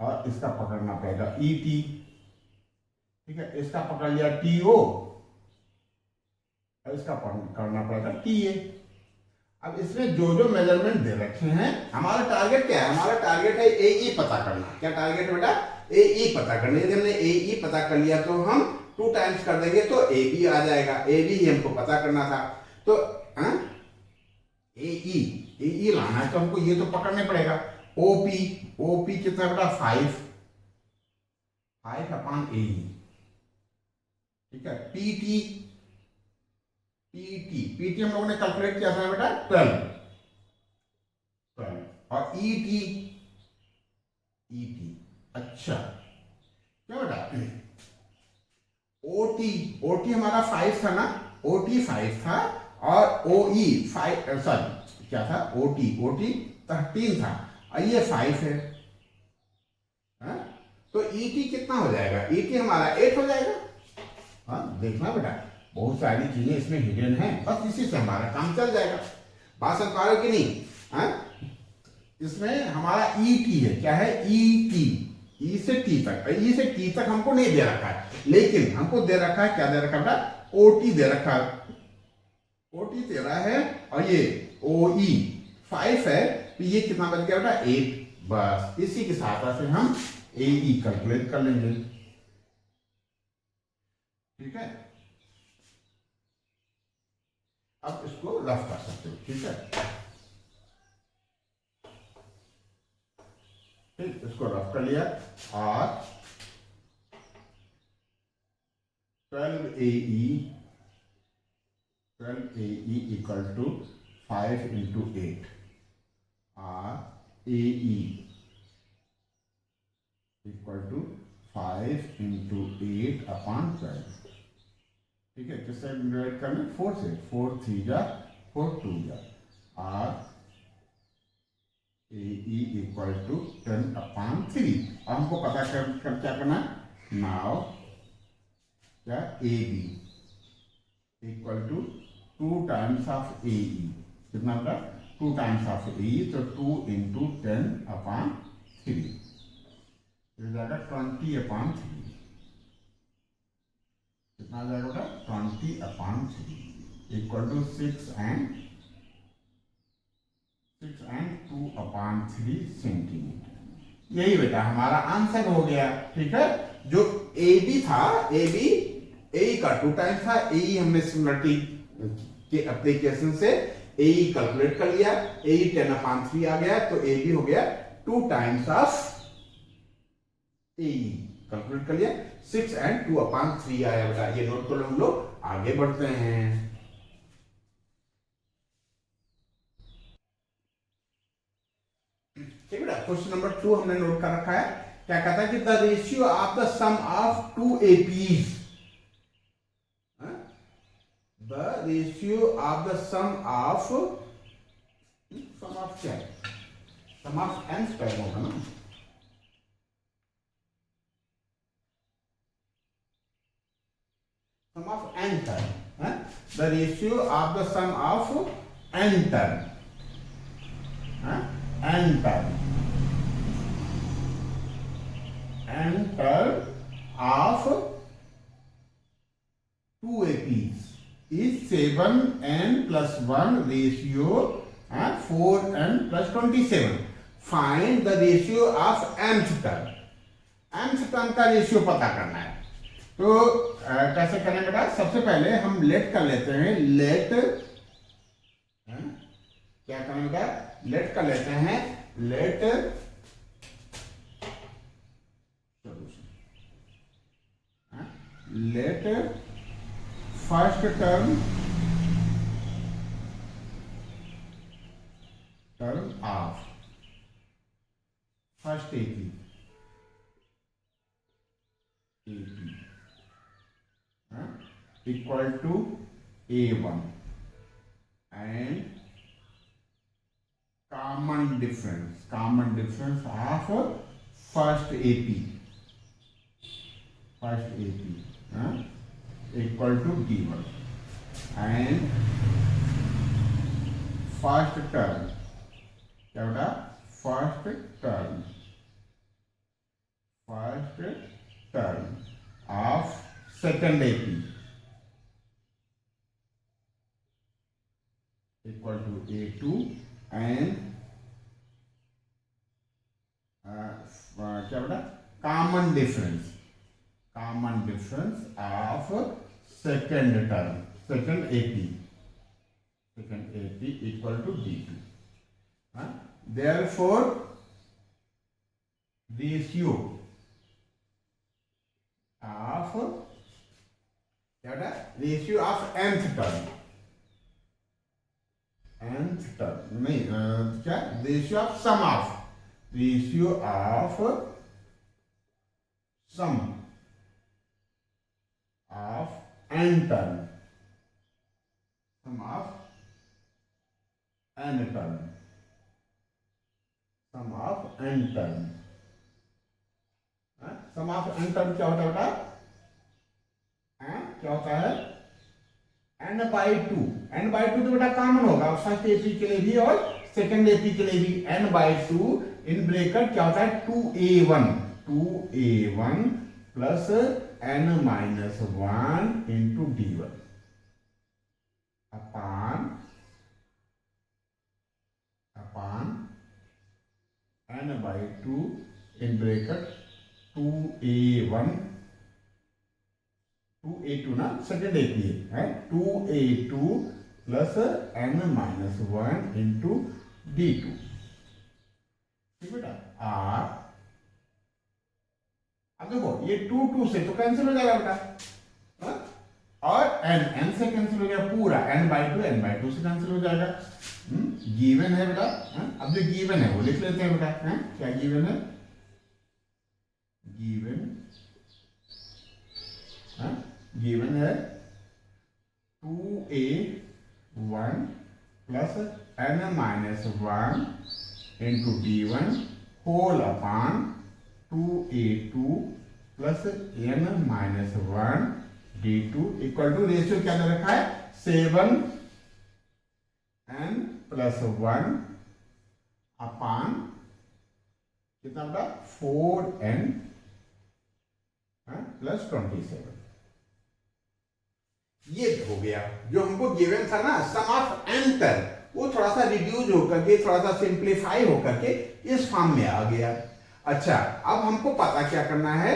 S1: और इसका पकड़ना पड़ेगा ई टी, ठीक है, इसका पकड़ लिया टी ओ और इसका पकड़ना पड़ेगा टी ए। अब इसमें जो जो मेजरमेंट दे रखे हैं, हमारा टारगेट क्या है, हमारा टारगेट है ए ई पता करना, क्या टारगेट है बेटा, ए ई पता करना। यदि हमने ए ई पता कर लिया तो हम 2 टाइम्स कर देंगे तो ए बी आ जाएगा, ए बी ही हमको पता करना था, तो ए ई लाना है तो हमको ये तो पकड़ने पड़ेगा, ओ पी कितना बेटा 5 अपॉन ए ई, ठीक है। पीटी हम लोगों ने कैलकुलेट किया था बेटा 12 और ईटी, अच्छा क्या बेटा, ओटी हमारा 5 था ना, ओटी 5 था और ओई 5, सॉरी क्या था, ओटी 13 था और ये 5 है, तो ईटी कितना हो जाएगा, ईटी हमारा 8 हो जाएगा। देखना बेटा बहुत सारी चीजें इसमें हिडन है, बस इसी से हमारा काम चल जाएगा, बात समझ पा रहे हो कि नहीं। इसमें हमारा ई टी है, क्या है, ई टी, ई से टी तक, ई से टी तक हमको नहीं दे रखा है, लेकिन हमको दे रखा है, क्या दे रखा है, ओटी दे रखा है, ओटी 13 है और ये ओ ई 5 है, तो ये कितना बच गया बेटा 8, बस इसी की सहायता से हम ए ई कैलकुलेट कर लेंगे, ठीक है। अब इसको रफ कर सकते हो, ठीक है, ठीक, इसको रफ कर लिया। और 12AE इक्वल टू 5 इंटू 8 और AE equal to 5 into 8 upon 12। ठीक है, किससे डिवाइड करना? 4 से। 4 3 जा 4 2 जा और AE इक्वल टू 10 अपॉन 3। अब हमको पता कर क्या करना? नाउ क्या AB equal to 2 times of AE, कितना होगा? 2 टाइम्स ऑफ AE, तो 2 इंटू 10 अपॉन 3, हो जाएगा 20 अपॉन 3। कितना आ जाएगा? 20 upon 3 equal to 6 and 2 upon 3 centimetre. यही बेटा हमारा आंसर हो गया। ठीक है, जो AB था, AB AE का 2 टाइम्स था। AE हमने सिमिलरिटी के एप्लीकेशन से AE कैलकुलेट कर लिया। AE 10 अपॉन 3 आ गया, तो AB हो गया 2 टाइम्स ऑफ AE कैलकुलेट कर लिया। 6 एंड 2 अपॉन 3 आया बेटा। ये नोट कर लो, हम लोग आगे बढ़ते हैं। ठीक बेटा, क्वेश्चन नंबर 2 हमने नोट कर रखा है। क्या कहता है कि the ratio of the sum of 2 APs, the ratio of the sum of क्या है? sum of n स्क्वायर होगा ना। sum of n term, the ratio of the sum of n term, n term of 2 APs is 7n plus 1 ratio 4n plus 27. Find the ratio of mth term. mth term का रेशियो पता करना है। तो कैसे करें बेटा? सबसे पहले हम लेट कर लेते हैं। लेट क्या करें बेटा? लेट कर लेते हैं। Let first term of first AP equal to A1 and common difference of first AP equal to D1 and first term क्या होता? first term of second AP equal to A2 and क्या होता? common difference of second AP equal to D2. Therefore ratio of nth term नहीं क्या? Ratio of sum of n term, sum of n term क्या होता है बेटा? क्या होता है? n/2 तो बेटा कॉमन होगा फर्स्ट AP के लिए भी और सेकंड AP के लिए भी। n/2 इन ब्रैकेट क्या होता है? 2A1 plus n-1 into D1 upon n/2 in bracket 2A2 ना सेकेंड AP है 2A2 plus n-1 into D2। ठीक बेटा। और अब देखो ये 2 से तो कैंसिल हो जाएगा बेटा, हाँ? और n से कैंसिल हो जाएगा पूरा, n/2 से कैंसिल हो जाएगा। गिवन है बेटा, हाँ? अब जो गिवन है वो लिख लेते हैं बेटा, हाँ? क्या गिवन है? गिवन है 2a1 plus n-1 into d1 whole upon 2a2 plus n-1 d2 equal to ratio क्या दे रखा है 7n प्लस 1 अपॉन कितना बेटा 4n प्लस 27। ये हो गया जो हमको गिवन था ना सम ऑफ n तक, वो थोड़ा सा रिड्यूस होकर के, थोड़ा सा सिंप्लीफाई होकर के इस फॉर्म में आ गया। अच्छा, अब हमको पता क्या करना है,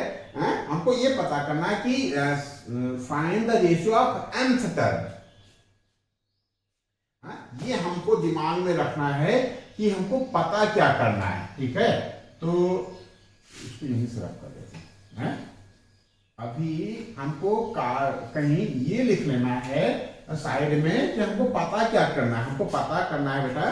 S1: हमको ये पता करना है कि find the ratio of nth term. ये हमको दिमाग में रखना है कि हमको पता क्या करना है, ठीक है। तो इसको यहीं से रख कर देते हैं। अभी हमको कहीं ये लिख लेना है साइड में कि हमको पता क्या करना है। हमको पता करना है बेटा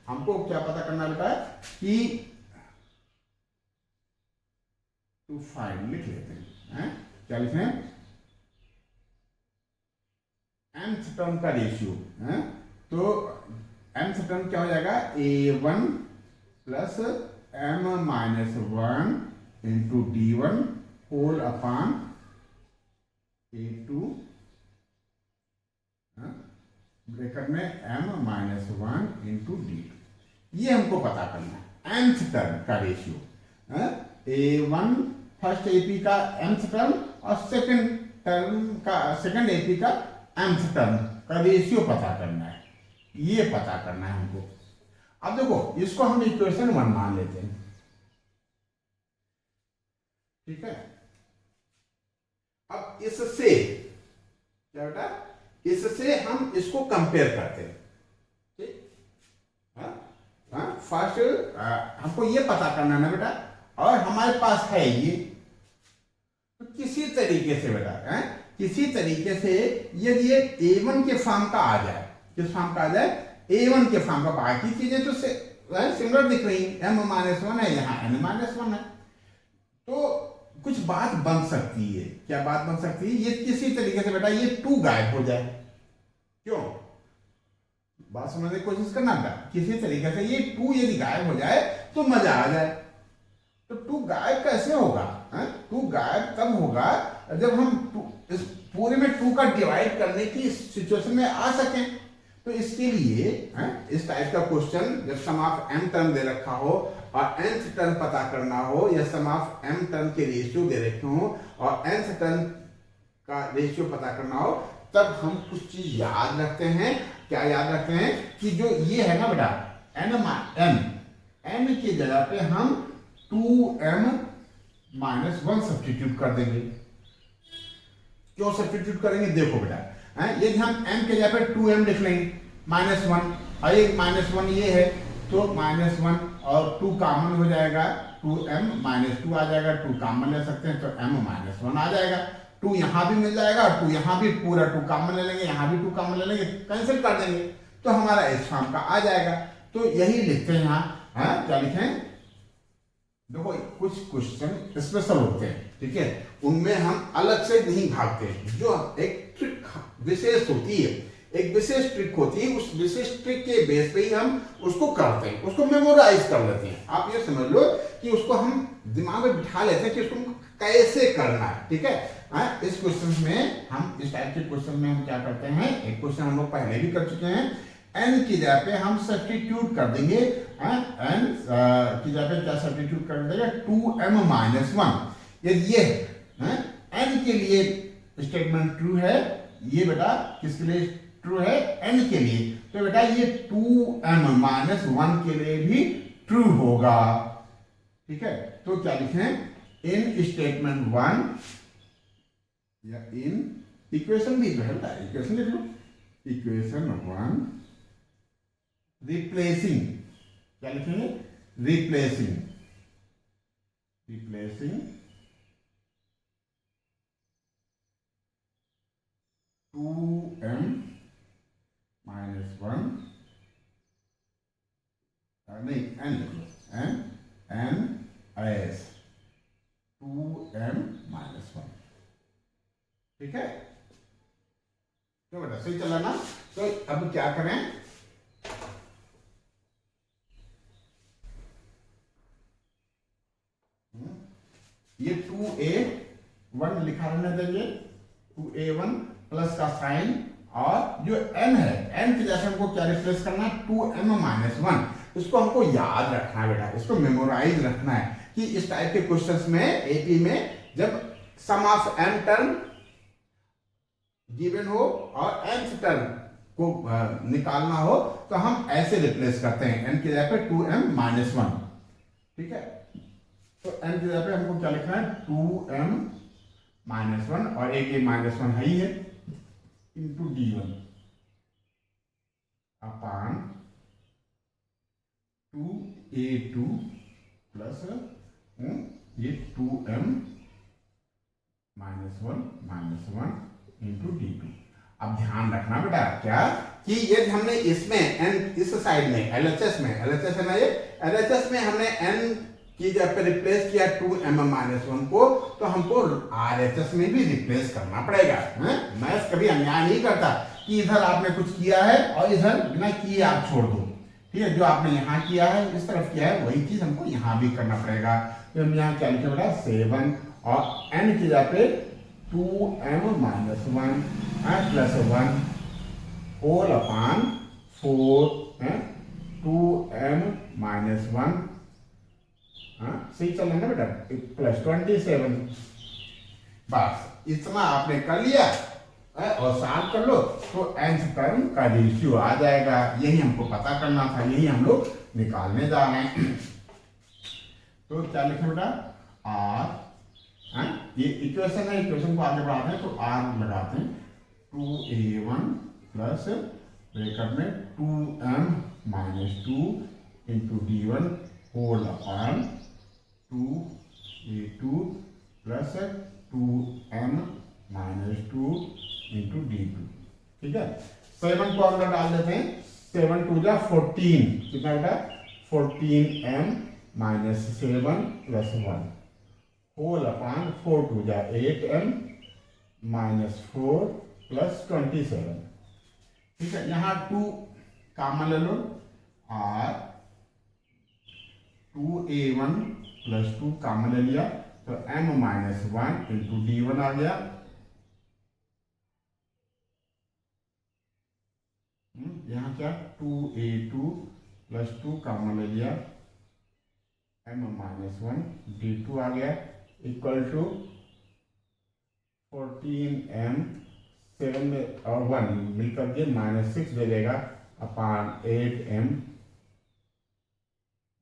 S1: हमको क्या पता करना है बेटा कि टू फाइंड, लिख लेते हैं, क्या लिखें, nth टर्म का रेशियो। तो nth टर्म क्या हो जाएगा a1 plus m-1 into d1 whole upon a2 bracket में m-1 इंटू d2। ये हमको पता करना है nth टर्म का रेशियो। a1 फर्स्ट एपी का nth टर्म और सेकंड एपी का nth टर्म का रेशियो पता करना है, ये पता करना है हमको। अब देखो इसको हम इक्वेशन 1 मान लेते हैं, ठीक है। अब इससे क्या बेटा, इससे हम इसको कंपेयर करते हैं, ठीक। फर्स्ट हमको ये पता करना है ना बेटा, और हमारे पास है ये, तो किसी तरीके से बेटा किसी तरीके से यदि ये a1 के फॉर्म का आ जाए, किस फॉर्म का आ जाए, a1 के फॉर्म का। बाकी चीजें तो सिमिलर दिख रही, m-1 है, यहाँ n-1 है, तो कुछ बात बन सकती है। क्या बात बन सकती है, ये किसी तरीके से बेटा ये 2 गायब हो जाए। क्यों, बात समझने की कोशिश करना बेटा, किसी तरीके से ये 2 यदि गायब हो जाए तो मजा आ जाए। तो 2 गायब कैसे होगा, 2 गायब तब होगा जब हम इस पूरे में 2 का डिवाइड करने की सिचुएशन में आ सकें। तो इसके लिए इस टाइप का क्वेश्चन जब सम ऑफ m टर्म दे रखा हो और nth टर्म पता करना हो, या सम ऑफ m टर्म के रेशियो दे रखे हो और nth टर्म का रेशियो पता करना हो, तब हम कुछ चीज याद रखते हैं। क्या याद रखते हैं कि जो ये है ना बेटा n की जगह पे हम 2m-1 सब्स्टिट्यूट कर देंगे। क्यों सब्स्टिट्यूट करेंगे, देखो बेटा, यदि हम m के जगह पे 2m लिख लेंगे -1, और एक -1 ये है, तो -1 और 2 कॉमन हो जाएगा, 2m-2 आ जाएगा, 2 कॉमन ले सकते हैं तो m-1 आ जाएगा। 2 यहाँ भी मिल जाएगा, 2 यहाँ भी, पूरा 2 कॉमन ले लेंगे, यहाँ भी 2 कॉमन ले लेंगे, कैंसिल कर देंगे, तो हमारा इस फॉर्म का आ जाएगा। तो यही लिखते हैं यहाँ, क्या लिखें, देखो कुछ क्वेश्चन स्पेशल होते हैं, ठीक है, उनमें हम अलग से नहीं भागते, जो एक ट्रिक विशेष होती है, एक विशेष ट्रिक होती है, उस विशेष ट्रिक के बेस पे ही हम उसको करते हैं, उसको मेमोराइज कर लेते हैं। आप ये समझ लो कि उसको हम दिमाग में बिठा लेते हैं कि उसको कैसे करना है, ठीक है। इस क्वेश्चन में हम, इस टाइप के क्वेश्चन में हम क्या करते हैं, एक क्वेश्चन हम लोग पहले भी कर चुके हैं, n की जगह पे हम सब्स्टिट्यूट कर देंगे, n की जगह पे क्या सब्स्टिट्यूट कर देंगे, 2m-1। यदि ये n के लिए स्टेटमेंट ट्रू है, ये बेटा किसके लिए ट्रू है, n के लिए, तो बेटा ये 2m-1 के लिए भी ट्रू होगा, ठीक है। तो क्या लिखें, इन स्टेटमेंट 1 या इन इक्वेशन भी जो है, इक्वेशन लिख लो, इक्वेशन 1 रिप्लेसिंग, क्या लिखेंगे, रिप्लेसिंग, रिप्लेसिंग 2m -1, नहीं n लिख लो, n as 2m -1, ठीक है। तो बेटा सही चला ना। तो अब क्या करें, ये 2a1 लिखा रहने देंगे, 2a1 प्लस का साइन, और जो n है, n की जैसे हमको क्या रिप्लेस करना है, 2m -1। इसको हमको याद रखना है बेटा, इसको मेमोराइज रखना है कि इस टाइप के क्वेश्चंस में एपी में जब सम ऑफ m टर्म गिवन हो और nth टर्म को निकालना हो तो हम ऐसे रिप्लेस करते हैं, n की जगह पे 2m -1, ठीक है। तो n की जगह पे हमको क्या लिखना है, 2m -1, और एक ये -1 है ही है, इंटू d1 अपान 2a2 प्लस ये 2m -1 इंटू d2। अब ध्यान रखना बेटा क्या, कि ये हमने इसमें n इस साइड में LHS में, LHS है ना ये, LHS में हमने n की जगह पे रिप्लेस किया 2m -1 को, तो हमको RHS में भी रिप्लेस करना पड़ेगा। मैथ्स कभी अन्याय नहीं करता कि इधर आपने कुछ किया है और इधर बिना किए आप छोड़ दो, ठीक है। जो आपने यहाँ किया है, इस तरफ किया है, वही चीज हमको यहाँ भी करना पड़ेगा। तो हम यहाँ क्या लिखे बेटा, 7, और n की जगह पे 2m -1 plus 1 whole upon 4 2m -1, सही चल रहा है ना बेटा, प्लस 27। बस इतना आपने कर लिया और सॉल्व कर लो तो nth टर्म का रेशियो आ जाएगा। यही हमको पता करना था, यही हम लोग निकालने जा रहे हैं। तो क्या लिखे बेटा, r, ये इक्वेशन है, इक्वेशन को आगे बढ़ाते हैं तो r लगाते हैं, 2a1 प्लस ब्रैकेट में 2m -2 into d1 whole upon 2a2 plus 2m -2 into d2, ठीक है। 7 को अंदर डाल देते हैं, 7 2 जा 14, कितना बेटा, 14m -7 प्लस 1 होल अपान 4 2 जा 8m -4 प्लस 27, ठीक है। यहाँ 2 कॉमन ले लो, और 2a1 प्लस 2 कॉमन ले लिया तो m -1 इंटू d1 आ गया, यहाँ क्या 2a2 प्लस 2 कॉमन ले लिया, m -1 d2 आ गया, इक्वल टू 14m 7 में और 1 मिलकर के -6 दे देगा अपान 8m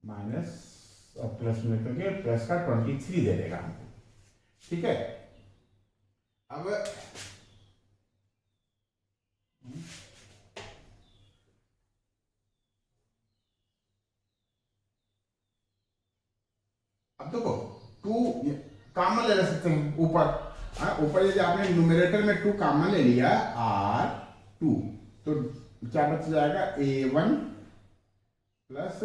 S1: माइनस और प्लस में करके प्लस का 23 दे देगा हमको, ठीक है। अब देखो 2 कॉमन ले सकते हैं ऊपर, ऊपर यदि आपने न्यूमरेटर में 2 कॉमन ले लिया r2 तो क्या बच जाएगा, a1 plus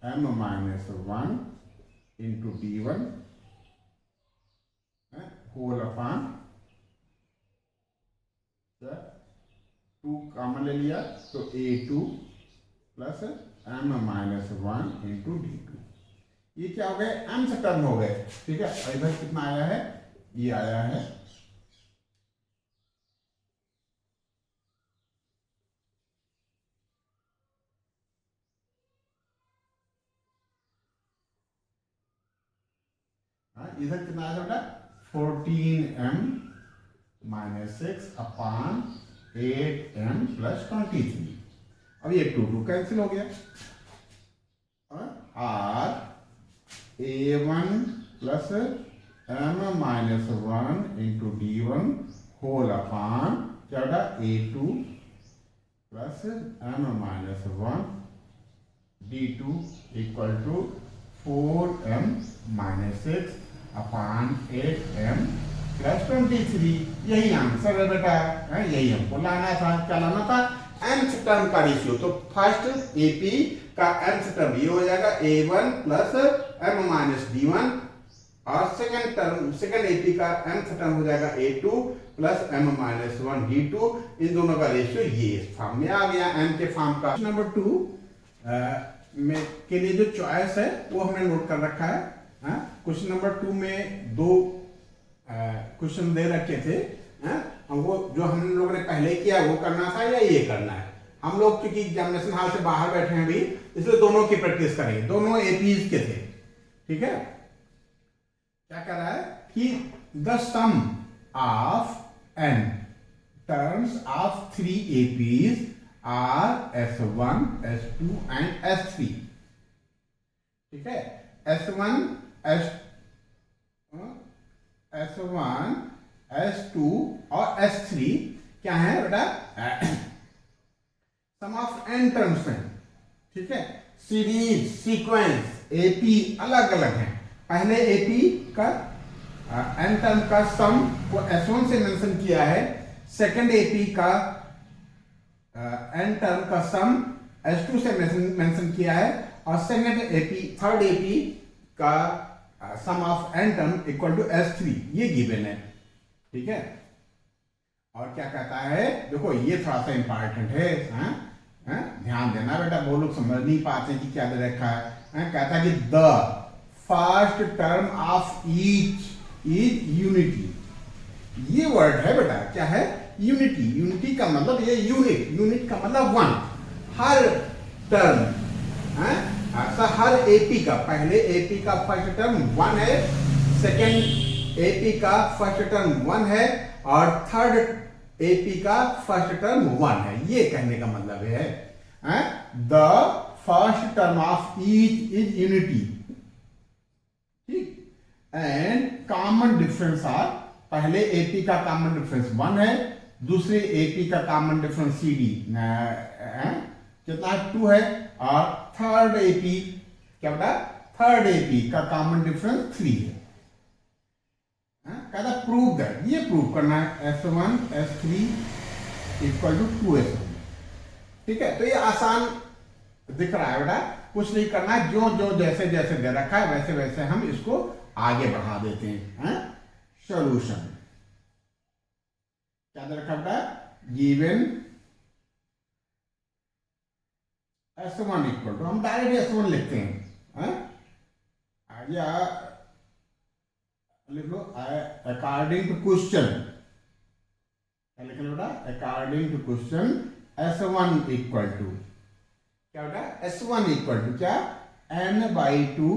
S1: m -1 into d1 whole upon 2 common ले लिया तो a2 plus m -1 into d2। ये क्या हो गए, m से टर्म हो गए, ठीक है। और इधर कितना आया है, ये आया है इधर कितना आया बेटा, 14m -6 अपान 8m प्लस 23। अब ये 2 कैंसिल हो गया, r a1 plus m minus one into D one whole upon क्या होगा a2 plus m minus one d2 equal to 4m minus 6 upon 8m plus 23। यही आंसर है बेटा, यही हमको लाना था। क्या लाना था? nth टर्म का रेशियो। तो फर्स्ट एपी का nth टर्म ये हो जाएगा a1 plus m minus d1, और सेकंड एपी का nth टर्म हो जाएगा a2 plus m minus 1 d2। इन दोनों का रेशियो ये इस फॉर्म में आ गया m के फॉर्म का। नंबर 2 में के लिए जो चॉइस है वो हमने नोट कर रखा है। क्वेश्चन नंबर 2 में दो क्वेश्चन दे रखे थे। हमको जो हम लोगों ने पहले किया वो करना था या ये करना है। हम लोग क्योंकि एग्जामिनेशन हॉल से बाहर बैठे हैं अभी, इसलिए दोनों की प्रैक्टिस करेंगे। दोनों एपीज के थे, ठीक है। क्या कर रहा है कि the sum of n terms of 3 APs are S1, S2 and S3, ठीक है। S1, S2 और S3 क्या है बेटा? सम ऑफ n टर्म्स हैं, ठीक है। सीरीज, सीक्वेंस, एपी अलग अलग हैं। पहले एपी का n टर्म का सम को S1 से मेंशन किया है, सेकंड एपी का n टर्म का सम S2 से मेंशन किया है, और थर्ड एपी का sum of n term equal to S3 ये गिवन है, ठीक है। और क्या कहता है, देखो ये थोड़ा सा इंपॉर्टेंट है, ध्यान देना बेटा, वो लोग समझ नहीं पाते कि क्या दे रखा है। कहता है कि the first term of each is unity. ये वर्ड है बेटा, क्या है? यूनिटी। यूनिटी का मतलब ये यूनिट का मतलब वन। हर टर्म ऐसा हर एपी का, पहले एपी का फर्स्ट टर्म वन है, सेकेंड एपी का फर्स्ट टर्म वन है, और थर्ड एपी का फर्स्ट टर्म वन है। ये कहने का मतलब है the first term of each is unity, ठीक। एंड कॉमन डिफरेंस आर, पहले एपी का कॉमन डिफरेंस वन है, दूसरे एपी का कॉमन डिफरेंस सीडी कितना 2 है, और थर्ड एपी क्या बेटा? थर्ड एपी का कॉमन डिफरेंस 3 है। कहता प्रूव दैट, ये प्रूव करना है S1, S3 equal to 2S1, ठीक है। तो ये आसान दिख रहा है बेटा, कुछ नहीं करना है, जो जैसे जैसे दे रखा है वैसे वैसे हम इसको आगे बढ़ा देते हैं। सॉल्यूशन क्या दे रखा बेटा? गिवन S1 इक्वल टू, हम डायरेक्ट S1 लिखते हैं, या लिख लो अकॉर्डिंग टू क्वेश्चन। क्या लिख लो बेटा? According to question S1 equal to क्या बेटा? S1 इक्वल टू क्या? n/2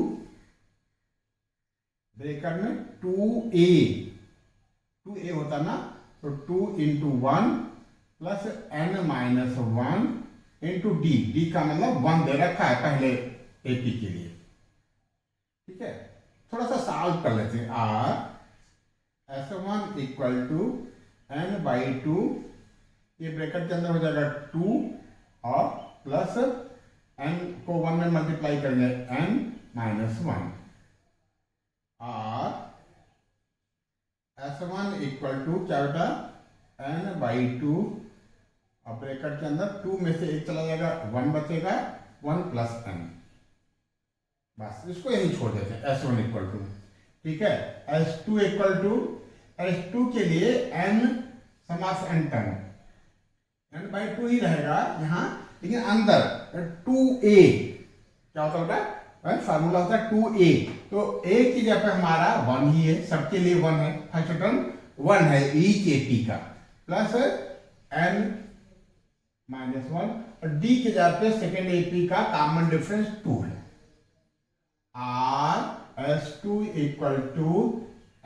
S1: ब्रेकर में 2a होता ना, तो 2 into 1 plus n minus 1 into D का मतलब 1 दे रखा है पहले एपी के लिए, ठीक है। थोड़ा सा सॉल्व कर लेते हैं। Are S1 equal to n/2, ये ब्रैकेट के अंदर हो जाएगा 2 और प्लस n को 1 में मल्टीप्लाई करेंगे n माइनस 1, और S1 इक्वल टू क्या बेटा? n/2, और ब्रैकेट के अंदर 2 में से 1 चला जाएगा, 1 बचेगा, 1 प्लस n, बस इसको यही छोड़ देते हैं। S1 इक्वल टू, ठीक है। S2 इक्वल टू, S2 के लिए n sum of n term n/2 ही रहेगा यहाँ, लेकिन अंदर 2a क्या होता है? फार्मूला होता है 2a, तो a की जगह पे हमारा 1 ही है, सबके लिए 1 है, फर्स्ट टर्म 1 है ईच एपी का, प्लस n माइनस 1, और डी के जगह पे सेकेंड एपी का कॉमन डिफरेंस 2 है। Or S2 equal to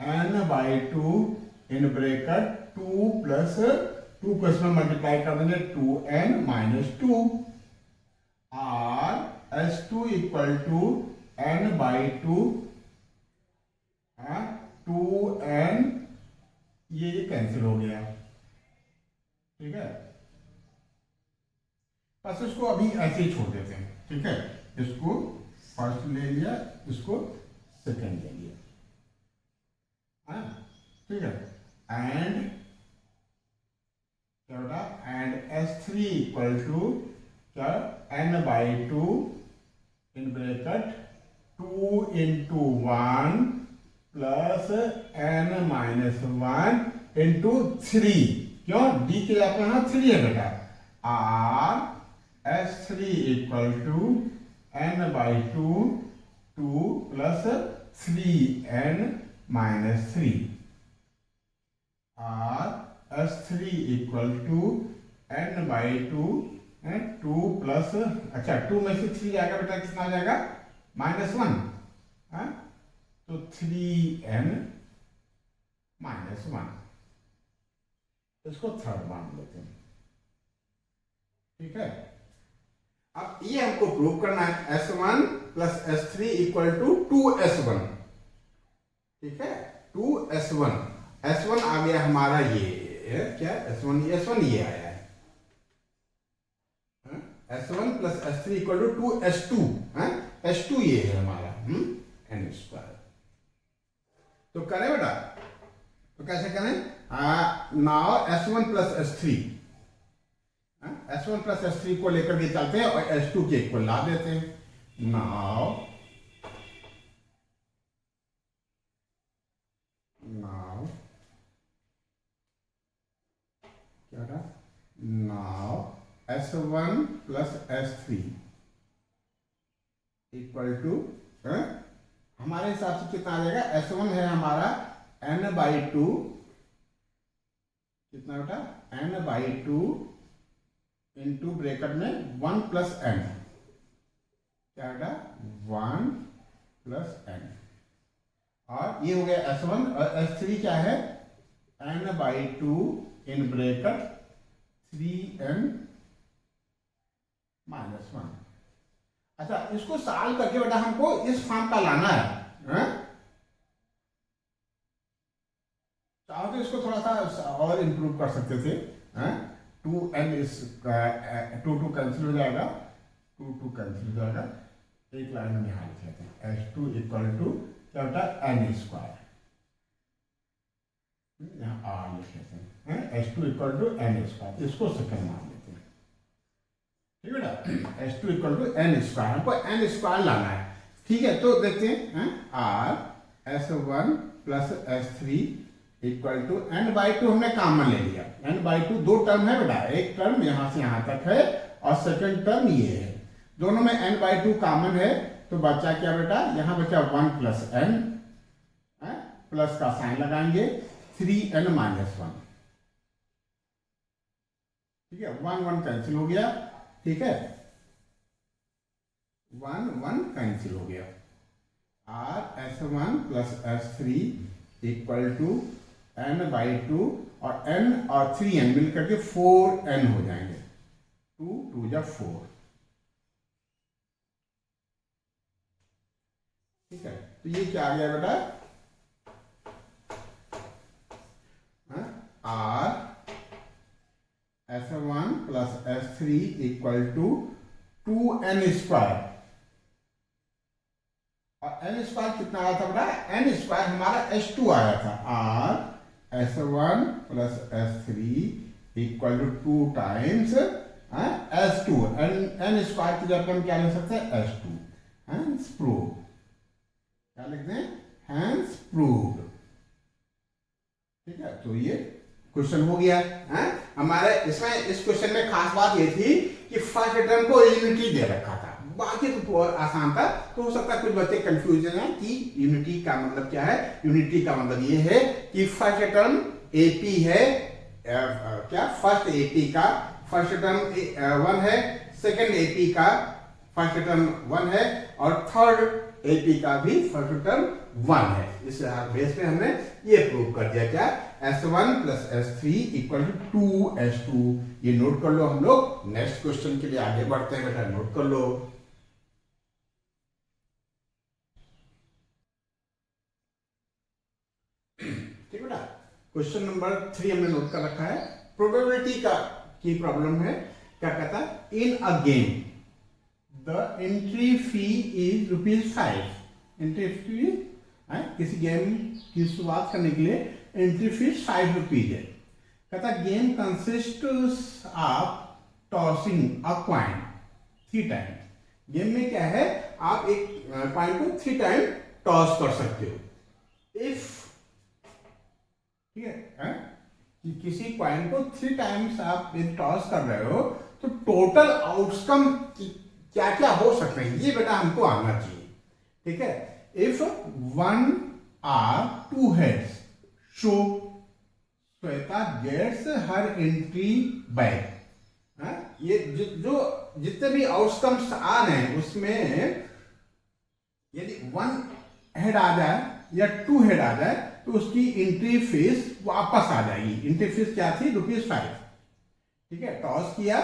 S1: n/2 in bracket 2 plus 2 को इसमें मल्टीप्लाई कर देंगे 2n minus 2, are S2 equal to n/2 2n, ये कैंसिल हो गया, ठीक है। बस इसको अभी ऐसे ही छोड़ देते हैं, ठीक है। इसको फर्स्ट ले लिया, इसको सेकंड ले लिया, ठीक है। एंड क्या होता है, एंड S3 इक्वल टू क्या, n/2 in bracket 2 into 1 plus n-1 into 3, क्यों, d के यहाँ पे यहाँ 3 है बेटा, r S3 equal to n/2 2 plus 3n-3, r S3 equal to n/2 2 plus, अच्छा 2 में से 3 जाएगा बेटा, कितना आ जाएगा, -1, तो 3n-1, इसको थर्ड मान लेते हैं, ठीक है। अब ये हमको प्रूव करना है S1 plus S3 equal to 2S1, ठीक है, 2S1, S1 आ गया हमारा, ये क्या S1 ये आया है, S1 plus S3 equal to 2S2, S2 ये है हमारा n²। तो करें बेटा, तो कैसे करें, now S1 plus S3, S1 plus S3 को लेकर के चलते हैं और S2 के इक्वल ला देते हैं। नाउ क्या था, now S1 plus S3 equal to, हमारे हिसाब से कितना आ जाएगा, S1 है हमारा n/2, कितना बेटा, n/2 इंटू ब्रैकेट में 1 प्लस n, क्या बेटा, 1 प्लस n, और ये हो गया S1, और S3 क्या है, n/2 इन ब्रैकेट 3n-1। अच्छा, इसको सॉल्व करके बेटा हमको इस फॉर्म का लाना है, चाहो तो इसको थोड़ा सा और इंप्रूव कर सकते थे, 2n इस 2 कैंसिल हो जाएगा, 2 कैंसिल हो जाएगा, एक लाइन में यहाँ लिख लेते हैं, S2 इक्वल टू क्या होता है, n², यहाँ r लिख लेते हैं, S2 इक्वल टू n², इसको सेकंड मान लेते हैं, ठीक है बेटा, S2 इक्वल टू n², हमको n² लाना है, ठीक है। तो देखते हैं, r S1 plus S3 equal to n/2 हमने कॉमन ले लिया, n/2 दो टर्म है बेटा, एक टर्म यहां से यहां तक है और सेकंड टर्म ये है, दोनों में n/2 कॉमन है, तो बचा क्या बेटा, यहां बचा 1 प्लस n, प्लस का साइन लगाएंगे, 3n-1, ठीक है, 1 कैंसिल हो गया, ठीक है, 1 कैंसिल हो गया, r S1 plus S3 equal to n/2 और n और 3n मिलकर के 4n हो जाएंगे, 2 2 जा 4, ठीक है। तो ये क्या आ गया बेटा, r S1 plus S3 equal to 2n², और n² कितना आया था बेटा, n² हमारा S2 आया था, r S1 plus S3 equal to 2 times S2, n² की जगह हम क्या लिख सकते हैं, S2, हैंस प्रूव, क्या लिखते हैं, हैंस प्रूव्ड, ठीक है। तो ये क्वेश्चन हो गया, हमारे इसमें, इस क्वेश्चन में खास बात ये थी कि फर्स्ट टर्म को यूनिटी दे रखा था, बाकी तो बहुत आसान था, तो हो सकता है कुछ बच्चे कंफ्यूजन है कि यूनिटी का मतलब क्या है। यूनिटी का मतलब ये है कि फर्स्ट टर्म एपी है, क्या फर्स्ट एपी का फर्स्ट टर्म 1 है, सेकंड एपी का फर्स्ट टर्म 1 है, और थर्ड एपी का भी फर्स्ट टर्म 1 है। इस बेस पे हमने ये प्रूव कर दिया, क्या, S1 plus S3 equal to 2S2। ये नोट कर लो, हम लोग नेक्स्ट क्वेश्चन के लिए आगे बढ़ते हैं बेटा, नोट कर लो। क्वेश्चन नंबर 3 हमने नोट कर रखा है, प्रोबेबिलिटी का की प्रॉब्लम है। क्या कहता है, in a game the entry fee is ₹5। Entry fee किसी गेम की शुरुआत करने के लिए एंट्री फीस ₹5 है। कहता game consist of tossing a coin 3 time. Game में क्या है, आप एक कॉइन को 3 टाइम टॉस कर सकते हो। इफ ठीक है, कि किसी कॉइन को 3 टाइम्स आप टॉस कर रहे हो तो टोटल आउटकम क्या क्या हो सकते हैं, ये बेटा हमको आना चाहिए। ठीक है, if 1 or 2 heads show Shweta gets her entry back. ये जो जितने भी आउटकम्स आ रहे हैं उसमें यदि 1 हेड आ जाए या 2 हेड आ जाए तो उसकी एंट्री फीस वापस आ जाएगी। एंट्री फीस क्या थी, ₹5। ठीक है, टॉस किया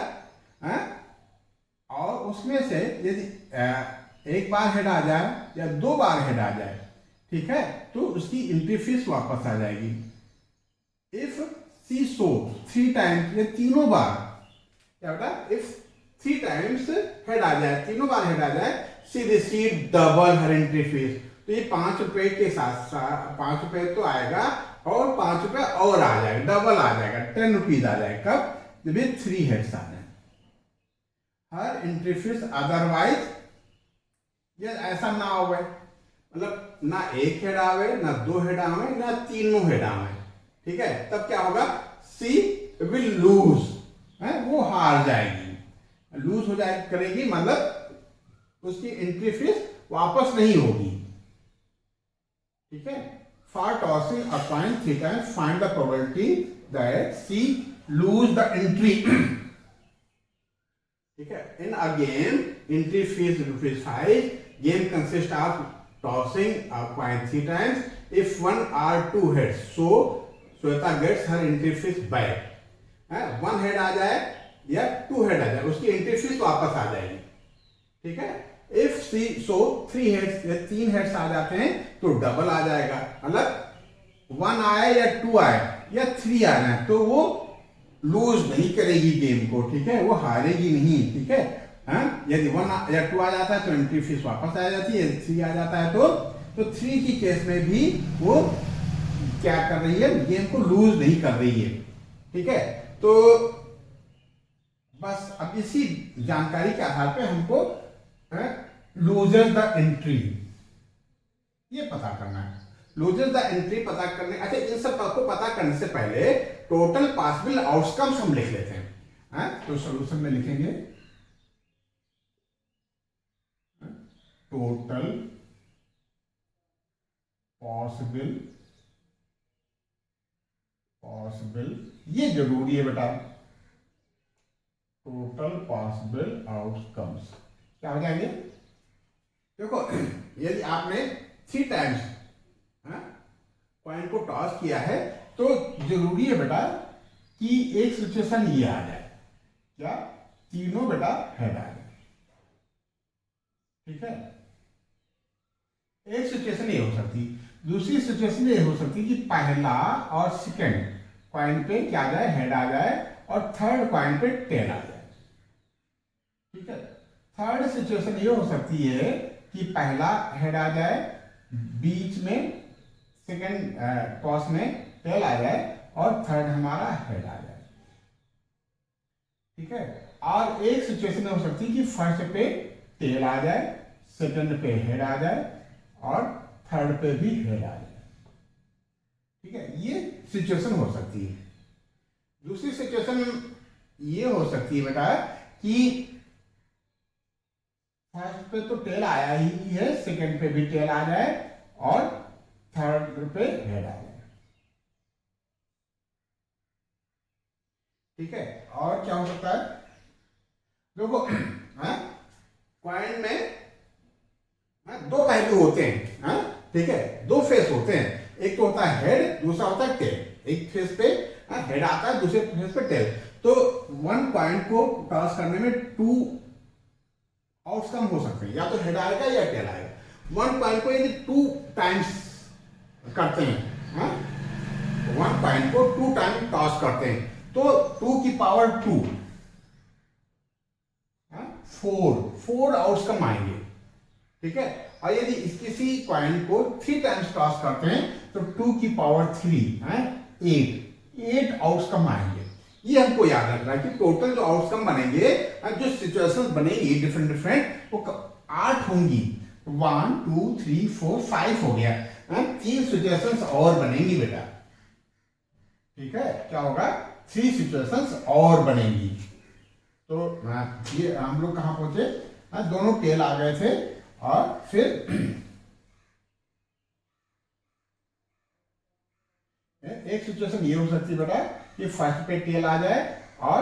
S1: और उसमें से यदि एक बार हेड आ जाए या 2 बार हेड आ जाए, ठीक है, तो उसकी एंट्री फीस वापस आ जाएगी। इफ सी सो 3 टाइम्स, ये तीनों बार क्या बेटा, इफ 3 टाइम्स हेड आ जाए, तीनों बार हेड आ जाए, सी रिसीव डबल हर एंट्री फीस। तो ये ₹5 के साथ साथ ₹5 तो आएगा और ₹5 और आ जाएगा, डबल आ जाएगा, ₹10 आ जाएगा। कब, जब ये 3 हेड्स आ जाए। हर एंट्री फीस अदरवाइज, ये ऐसा ना हो, मतलब ना 1 हेड आवे, ना 2 हेड आवे, ना तीनों हेड आवे। ठीक है, तब क्या होगा, सी विल लूज, वो हार जाएगी, लूज हो जाए करेगी, मतलब उसकी एंट्री फीस वापस नहीं होगी। ठीक है, for tossing a coin 3 times find the probability that she lose the entry. ठीक है, in a game entry fees ₹5। Game consist of tossing a coin 3 times. If 1 or 2 heads, so श्वेता gets her entry fees back. 1 head आ जाए या 2 हेड आ जाए, उसकी एंट्री फीस वापस आ जाएगी। ठीक है, इफ सी सो 3 हेड्स या 3 हेड्स आ जाते हैं तो डबल आ जाएगा, मतलब 1 आए या 2 आए या 3 आ जाए तो वो लूज नहीं करेगी गेम को। ठीक है, वो हारेगी नहीं। ठीक है, यदि 1 या 2 आ जाता है तो एंट्री फीस वापस आ जाती है, 3 आ जाता है तो 3 की केस में भी वो क्या कर रही है, गेम को लूज नहीं कर रही है। ठीक है, तो बस अब इसी जानकारी के आधार पे हमको लूजर द एंट्री ये पता करना है। लूजर द एंट्री पता करने, अच्छा इन सब को पता करने से पहले टोटल पॉसिबल आउटकम्स हम लिख लेते हैं। तो सॉल्यूशन में लिखेंगे टोटल पॉसिबल, ये जरूरी है बेटा, टोटल पॉसिबल आउटकम्स क्या हो जाएंगे। देखो, यदि आपने 3 टाइम्स कॉइन को टॉस किया है तो जरूरी है बेटा कि एक सिचुएशन ये आ जाए, क्या, तीनों बेटा हेड आ जाए। ठीक है, एक सिचुएशन ये हो सकती, दूसरी सिचुएशन ये हो सकती कि पहला और सेकंड कॉइन पे क्या आ जाए, हेड आ जाए, और थर्ड कॉइन पे टेल आ जाए। ठीक है, थर्ड सिचुएशन ये हो सकती है कि पहला हेड आ जाए, बीच में सेकंड टॉस में टेल आ जाए, और थर्ड हमारा हेड आ जाए। ठीक है, और एक सिचुएशन हो सकती है कि फर्स्ट पे टेल आ जाए, सेकंड पे हेड आ जाए, और थर्ड पे भी हेड आ जाए। ठीक है, ये सिचुएशन हो सकती है। दूसरी सिचुएशन ये हो सकती है बेटा कि फर्स्ट पे तो टेल आया ही है, सेकंड पे भी टेल आ जाए, और थर्ड पे हेड आ जाए। ठीक है, और क्या हो सकता है, देखो कॉइन में 2 पहलू होते हैं। ठीक है, 2 फेस होते हैं, एक तो होता है हेड, दूसरा होता है टेल। एक फेस पे हेड आता है, दूसरे फेस पे टेल। तो 1 कॉइन को टॉस करने में 2 आउटकम हो सकते हैं, या तो हेड आएगा या टेल आएगा। 1 कॉइन को यदि 2 टाइम्स करते हैं वन कॉइन को 2 टाइम टॉस करते हैं तो 2 की पावर 2 4 आउटकम आएंगे, ठीक है। और यदि किसी कॉइन को 3 टाइम्स टॉस करते हैं तो 2 की पावर 3 है 8 आउटकम आएंगे। ये हमको याद रखना है कि टोटल जो आउटकम बनेंगे, जो सिचुएशंस बनेंगी डिफरेंट डिफरेंट, वो 8 होंगी। 1 2 3 4 5 हो गया, 3 सिचुएशंस और बनेंगी बेटा, ठीक है। क्या होगा? 3 सिचुएशंस और बनेंगी। तो ये हम लोग कहां पहुंचे? दोनों टेल आ गए थे और फिर एक सिचुएशन ये हो सकती है बेटा कि फर्स्ट पे टेल आ जाए और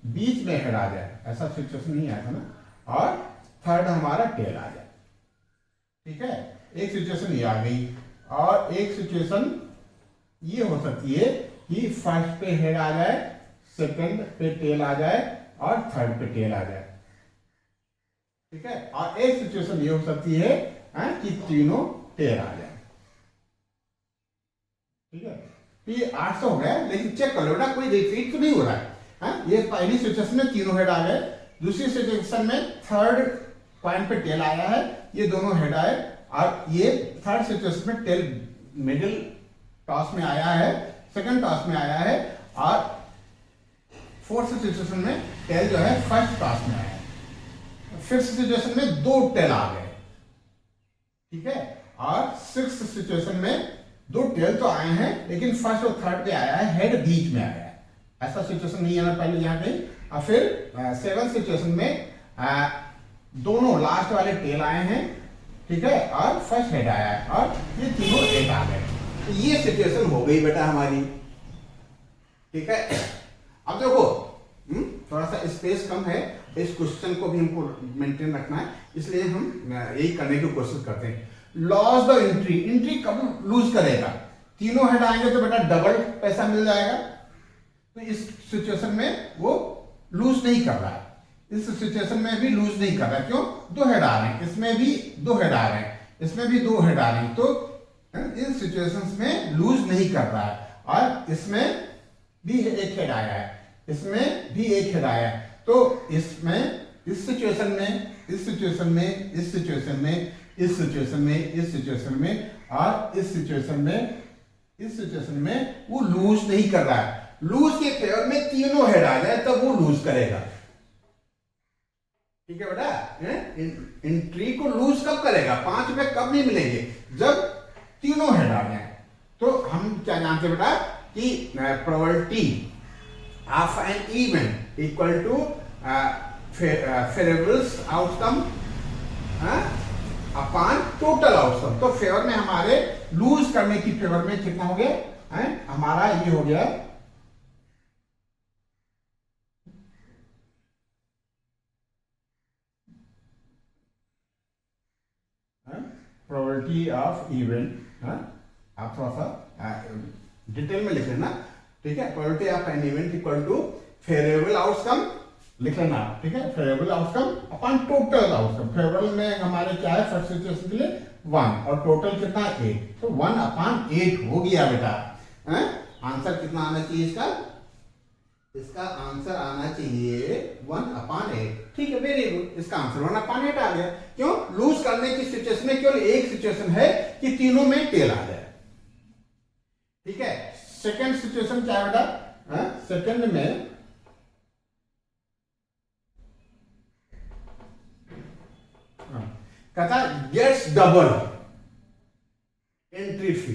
S1: बीच में हेड आ जाए, ऐसा सिचुएशन नहीं आया था ना, और थर्ड हमारा टेल आ जाए, ठीक है। एक सिचुएशन ये आ गई और एक सिचुएशन ये हो सकती है कि फर्स्ट पे हेड आ जाए, सेकंड पे टेल आ जाए और थर्ड पे टेल आ जाए, ठीक है। और एक सिचुएशन ये हो सकती है कि तीनों टेल आ जाए, ठीक है। तो ये 800 हो गया, लेकिन चेक कर लो बेटा कोई रिपीट तो नहीं हो रहा है। ये पहली सिचुएशन में तीनों हेड आ गए, दूसरी सिचुएशन में थर्ड पॉइंट पे टेल आया है, ये दोनों हेड आए, और ये थर्ड सिचुएशन में टेल मिडिल टॉस में आया है, सेकंड टॉस में आया है, और फोर्थ सिचुएशन में टेल जो है फर्स्ट टॉस में आया है। फिफ्थ सिचुएशन में 2 टेल आ गए, ठीक है। और सिक्स्थ सिचुएशन में 2 टेल तो आए हैं, लेकिन फर्स्ट और थर्ड पे आया है, हेड बीच में आया है, ऐसा सिचुएशन नहीं आना पहले यहाँ कहीं। और फिर सेवंथ सिचुएशन में दोनों लास्ट वाले टेल आए हैं, ठीक है, और फर्स्ट हेड आया है, और ये तीनों हेड आ गए। तो ये सिचुएशन हो गई बेटा हमारी, ठीक है। अब देखो थोड़ा सा स्पेस कम है, इस क्वेश्चन को भी हमको मेंटेन रखना है, इसलिए हम यही करने की कोशिश करते हैं। लॉस द एंट्री कब लूज करेगा? तीनों हेड आएंगे तो बेटा डबल पैसा मिल जाएगा, तो इस सिचुएशन में वो लूज नहीं कर रहा है, इस सिचुएशन में भी लूज नहीं कर रहा है। क्यों? 2 हेड आ रहे हैं, इसमें भी 2 हेड आ रहे हैं, इसमें भी 2 हेड आ रहे हैं, तो इन सिचुएशंस में लूज नहीं कर रहा है। और इसमें भी एक हेड आया है, इसमें भी एक हेड आया है, तो इसमें इस सिचुएशन में, इस सिचुएशन में, इस सिचुएशन में, इस सिचुएशन में, इस सिचुएशन में, और इस सिचुएशन में, इस सिचुएशन में वो लूज नहीं कर रहा है। लूज के फेवर में तीनों हेड आ जाए तब वो लूज करेगा, ठीक है बेटा। एंट्री को लूज कब करेगा? 5 रुपए कब नहीं मिलेंगे? जब तीनों हेड आ जाए। तो हम क्या जानते बेटा कि probability of an event equal to favourable outcome upon total outcome. तो फेवर में हमारे लूज करने की फेवर में कितना हो गया? हमारा ये हो गया प्रोबेबिलिटी ऑफ इवेंट, आप थोड़ा सा डिटेल में लिख लेना, ठीक है। Probability of an event equal to favourable outcome लिख लेना, ठीक है। Favourable outcome upon total outcome. Favourable में हमारे क्या है फर्स्ट सिचुएशन के लिए 1 और टोटल कितना 8, तो 1 अपॉन 8 हो गया बेटा। आंसर कितना आना चाहिए इसका? इसका आंसर आना चाहिए 1 अपॉन 8, ठीक है, वेरी गुड। इसका आंसर 1 अपॉन 8 आ गया। क्यों? लूज करने की सिचुएशन में केवल एक सिचुएशन है कि तीनों में टेल आ जाए, ठीक है। सेकंड सिचुएशन क्या है बेटा? सेकंड में कहता गेट्स डबल एंट्री फी।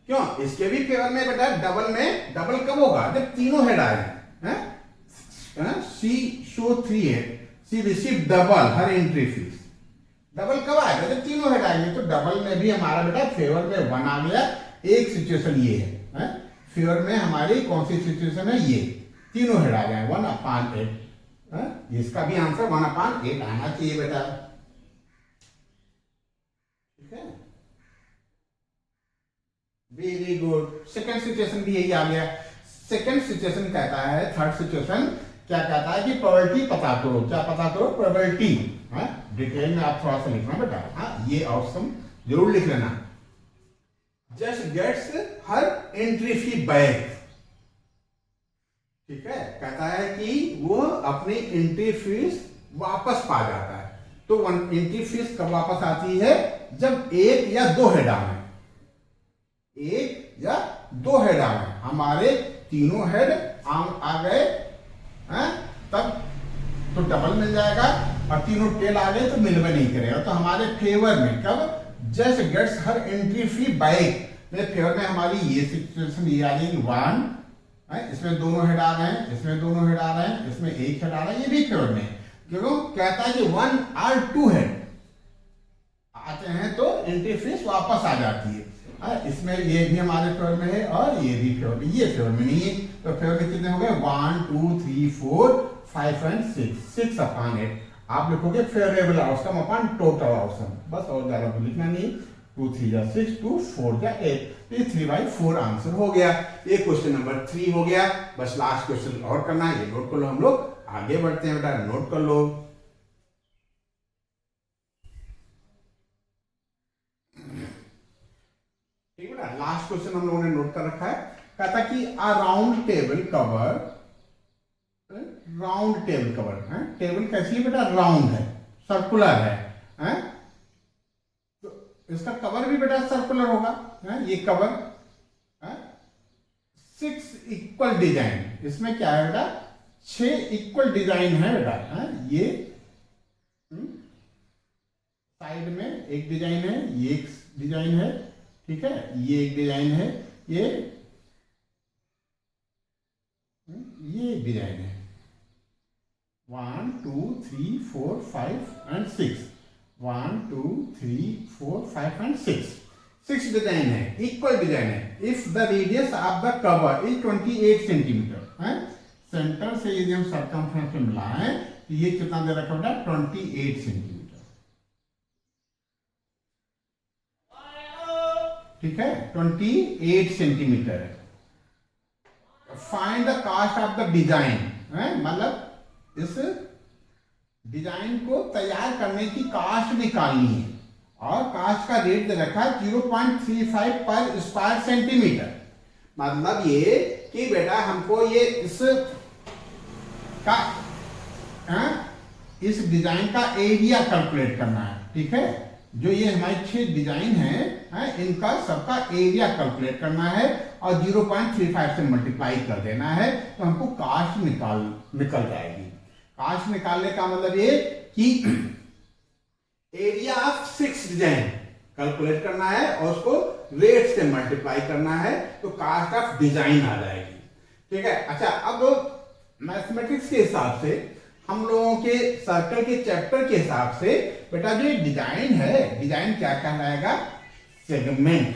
S1: क्यों? इसके भी फेवर में बेटा डबल में, डबल कब होगा? जब तीनों हेड आए हैं। सी शो 3 है, सी रिसीव डबल हर एंट्री फीस। डबल कब आएगा? जब तीनों हेड आएंगे। तो डबल में भी हमारा बेटा फेवर में 1 आ गया। एक सिचुएशन ये है, फेवर में हमारी कौन सी सिचुएशन है? ये तीनों हेड आ जाए 1 अपॉन 8। इसका भी आंसर 1 अपॉन 8 आना चाहिए बेटा, ठीक है, वेरी गुड। सेकंड सिचुएशन भी यही आ गया। सेकंड सिचुएशन कहता है, थर्ड सिचुएशन क्या कहता है कि प्रोबेबिलिटी पता करो। क्या पता करो? प्रोबेबिलिटी। डिटेल में आप थोड़ा सा लिखना बेटा, ये आउटकम जरूर लिख लेना। Just gets her entry fee back. ठीक है, कहता है कि वो अपनी एंट्री फीस वापस पा जाता है। तो एंट्री फीस कब वापस आती है? जब एक या दो हेड आए, एक या दो हेड आए, हमारे तीनों हेड आ गए हैं, तब तो डबल मिल जाएगा, और तीनों टेल आ गए तो मिल में नहीं करेगा, तो हमारे फेवर में कब? Just gets her entry fee back. मेरे फेवर में हमारी ये सिचुएशन ये आ जाएगी 1, इसमें दोनों हेड आ रहे हैं, इसमें दोनों हेड आ रहे हैं, इसमें एक हेड आ रहा है, ये भी फेवर में। क्यों? कहता है कि 1 और 2 हेड आते हैं तो एंट्री फीस वापस आ जाती है। इसमें ये भी हमारे फेवर में है और ये भी फेवर में, ये फेवर में नहीं है, तो फेवर में कितने हो गए? 1 2 3 4 5 एंड 6 अपॉन 8। आप लिखोगे favourable outcome upon total outcome, बस, और ज्यादा तो लिखना नहीं। 2 3 जा 6, 2 4 जा 8, तो ये 3/4 आंसर हो गया। ये क्वेश्चन नंबर 3 हो गया। बस लास्ट क्वेश्चन और करना है, ये नोट कर लो, हम लोग आगे बढ़ते हैं बेटा, नोट कर लो। ठीक है बेटा, लास्ट क्वेश्चन हम लोगों ने नोट कर रखा है। कहता कि अ round table cover, round table cover है, टेबल कैसी है बेटा? राउंड है, सर्कुलर है, तो इसका कवर भी बेटा सर्कुलर होगा, है ये कवर है। 6 इक्वल डिजाइन, इसमें क्या है बेटा? 6 इक्वल डिजाइन है बेटा, है ये साइड में एक डिजाइन है, ये एक डिजाइन है, ठीक है, ये एक डिजाइन है, ये एक डिजाइन है। 1 2 3 4 5 एंड 6, 1 2 3 4 5 एंड 6 डिजाइन है, इक्वल डिजाइन है। If the radius of the cover is 28 centimetre, है, सेंटर से यदि हम सर्कमफ्रेंस पे मिलाएं तो ये कितना दे रखा बेटा? 28 सेंटीमीटर। ठीक है, 28 सेंटीमीटर है। Find the cost of the design, मतलब इस डिजाइन को तैयार करने की कास्ट निकालनी है, और कास्ट का रेट दे रखा है 0.35 पर स्क्वायर सेंटीमीटर। मतलब ये कि बेटा हमको ये इस डिजाइन का एरिया कैलकुलेट करना है। ठीक है, जो ये हमारे 6 डिजाइन है, इनका सबका एरिया कैलकुलेट करना है और 0.35 से मल्टीप्लाई कर देना है, तो हमको कास्ट निकल जाएगी। कास्ट निकालने का मतलब ये कि एरिया ऑफ 6 डिजाइन कैलकुलेट करना है और उसको रेट से मल्टीप्लाई करना है, तो कास्ट ऑफ डिजाइन आ जाएगी। ठीक है, अच्छा, अब मैथमेटिक्स के हिसाब से, हम लोगों के सर्कल के चैप्टर के हिसाब से बेटा जो ये डिजाइन है, डिजाइन क्या कहलाएगा? सेगमेंट।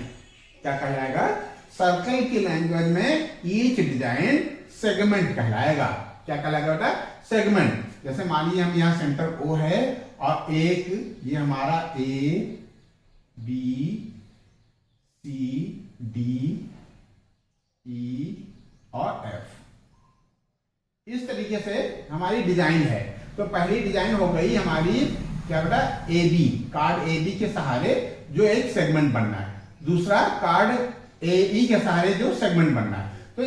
S1: क्या कहलाएगा? सर्कल की लैंग्वेज में ईच डिजाइन सेगमेंट कहलाएगा। क्या कहलाएगा बेटा? सेगमेंट। जैसे मान लीजिए हम यहाँ सेंटर O है और एक ये हमारा A B C D E और F, इस तरीके से हमारी डिजाइन है। तो पहली डिजाइन हो गई हमारी क्या बेटा? AB, कार्ड AB के सहारे जो एक सेगमेंट बनना है। दूसरा कार्ड AE के सहारे जो सेगमेंट बनना है। तो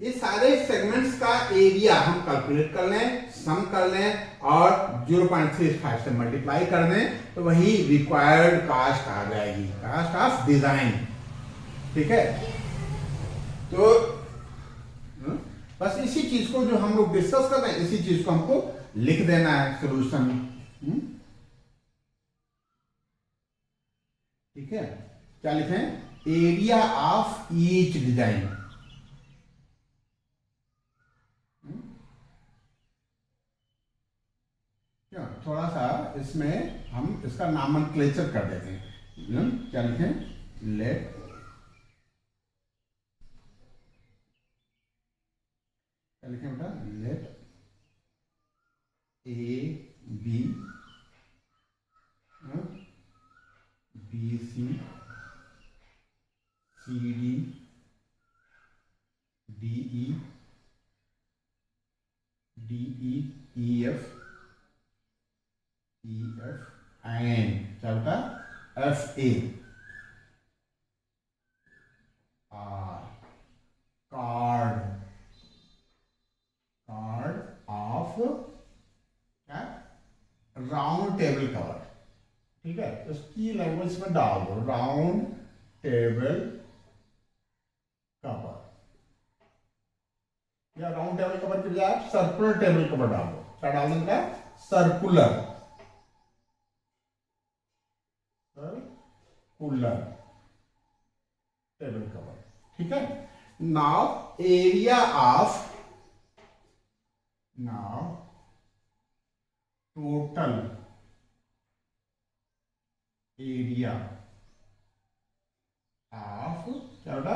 S1: ये सारे सेगमेंट्स का एरिया हम कैलकुलेट कर लें, सम कर लें और 0.35 से मल्टीप्लाई कर दें, तो वही रिक्वायर्ड कास्ट आ जाएगी, कास्ट ऑफ डिजाइन। ठीक है, तो बस इसी चीज को जो हम लोग डिस्कस कर रहे हैं, इसी चीज को हमको लिख देना है सोल्यूशन। ठीक है, क्या लिखें? Area of each design. थोड़ा सा इसमें हम इसका नामनक्लेचर कर देते हैं। क्या लिखें? लेट क्या लिखें बेटा? Let A B B C C D D E F and क्या बेटा? F A. कार्ड ऑफ क्या, राउंड टेबल कवर। ठीक है, उसकी लैंग्वेज में डाल दो राउंड टेबल कवर, या राउंड टेबल कवर के बजाय आप सर्कुलर टेबल कवर डाल दो। क्या डाल देंगे, सर्कुलर टेबल कवर। ठीक है, now area of, now total area of, क्या होता,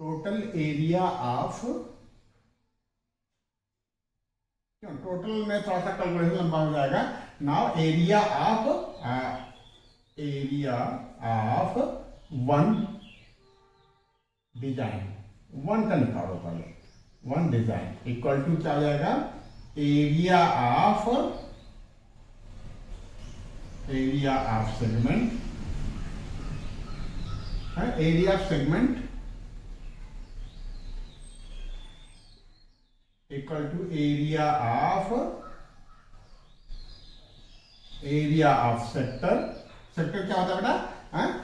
S1: टोटल एरिया ऑफ, क्यों टोटल में थोड़ा सा कैलकुलेशन लंबा हो जाएगा। Now area of one design, one का निकालो पहले, वन डिजाइन इक्वल टू क्या हो जाएगा, area of segment, area of segment equal to area of sector. Sector क्या होता है बेटा,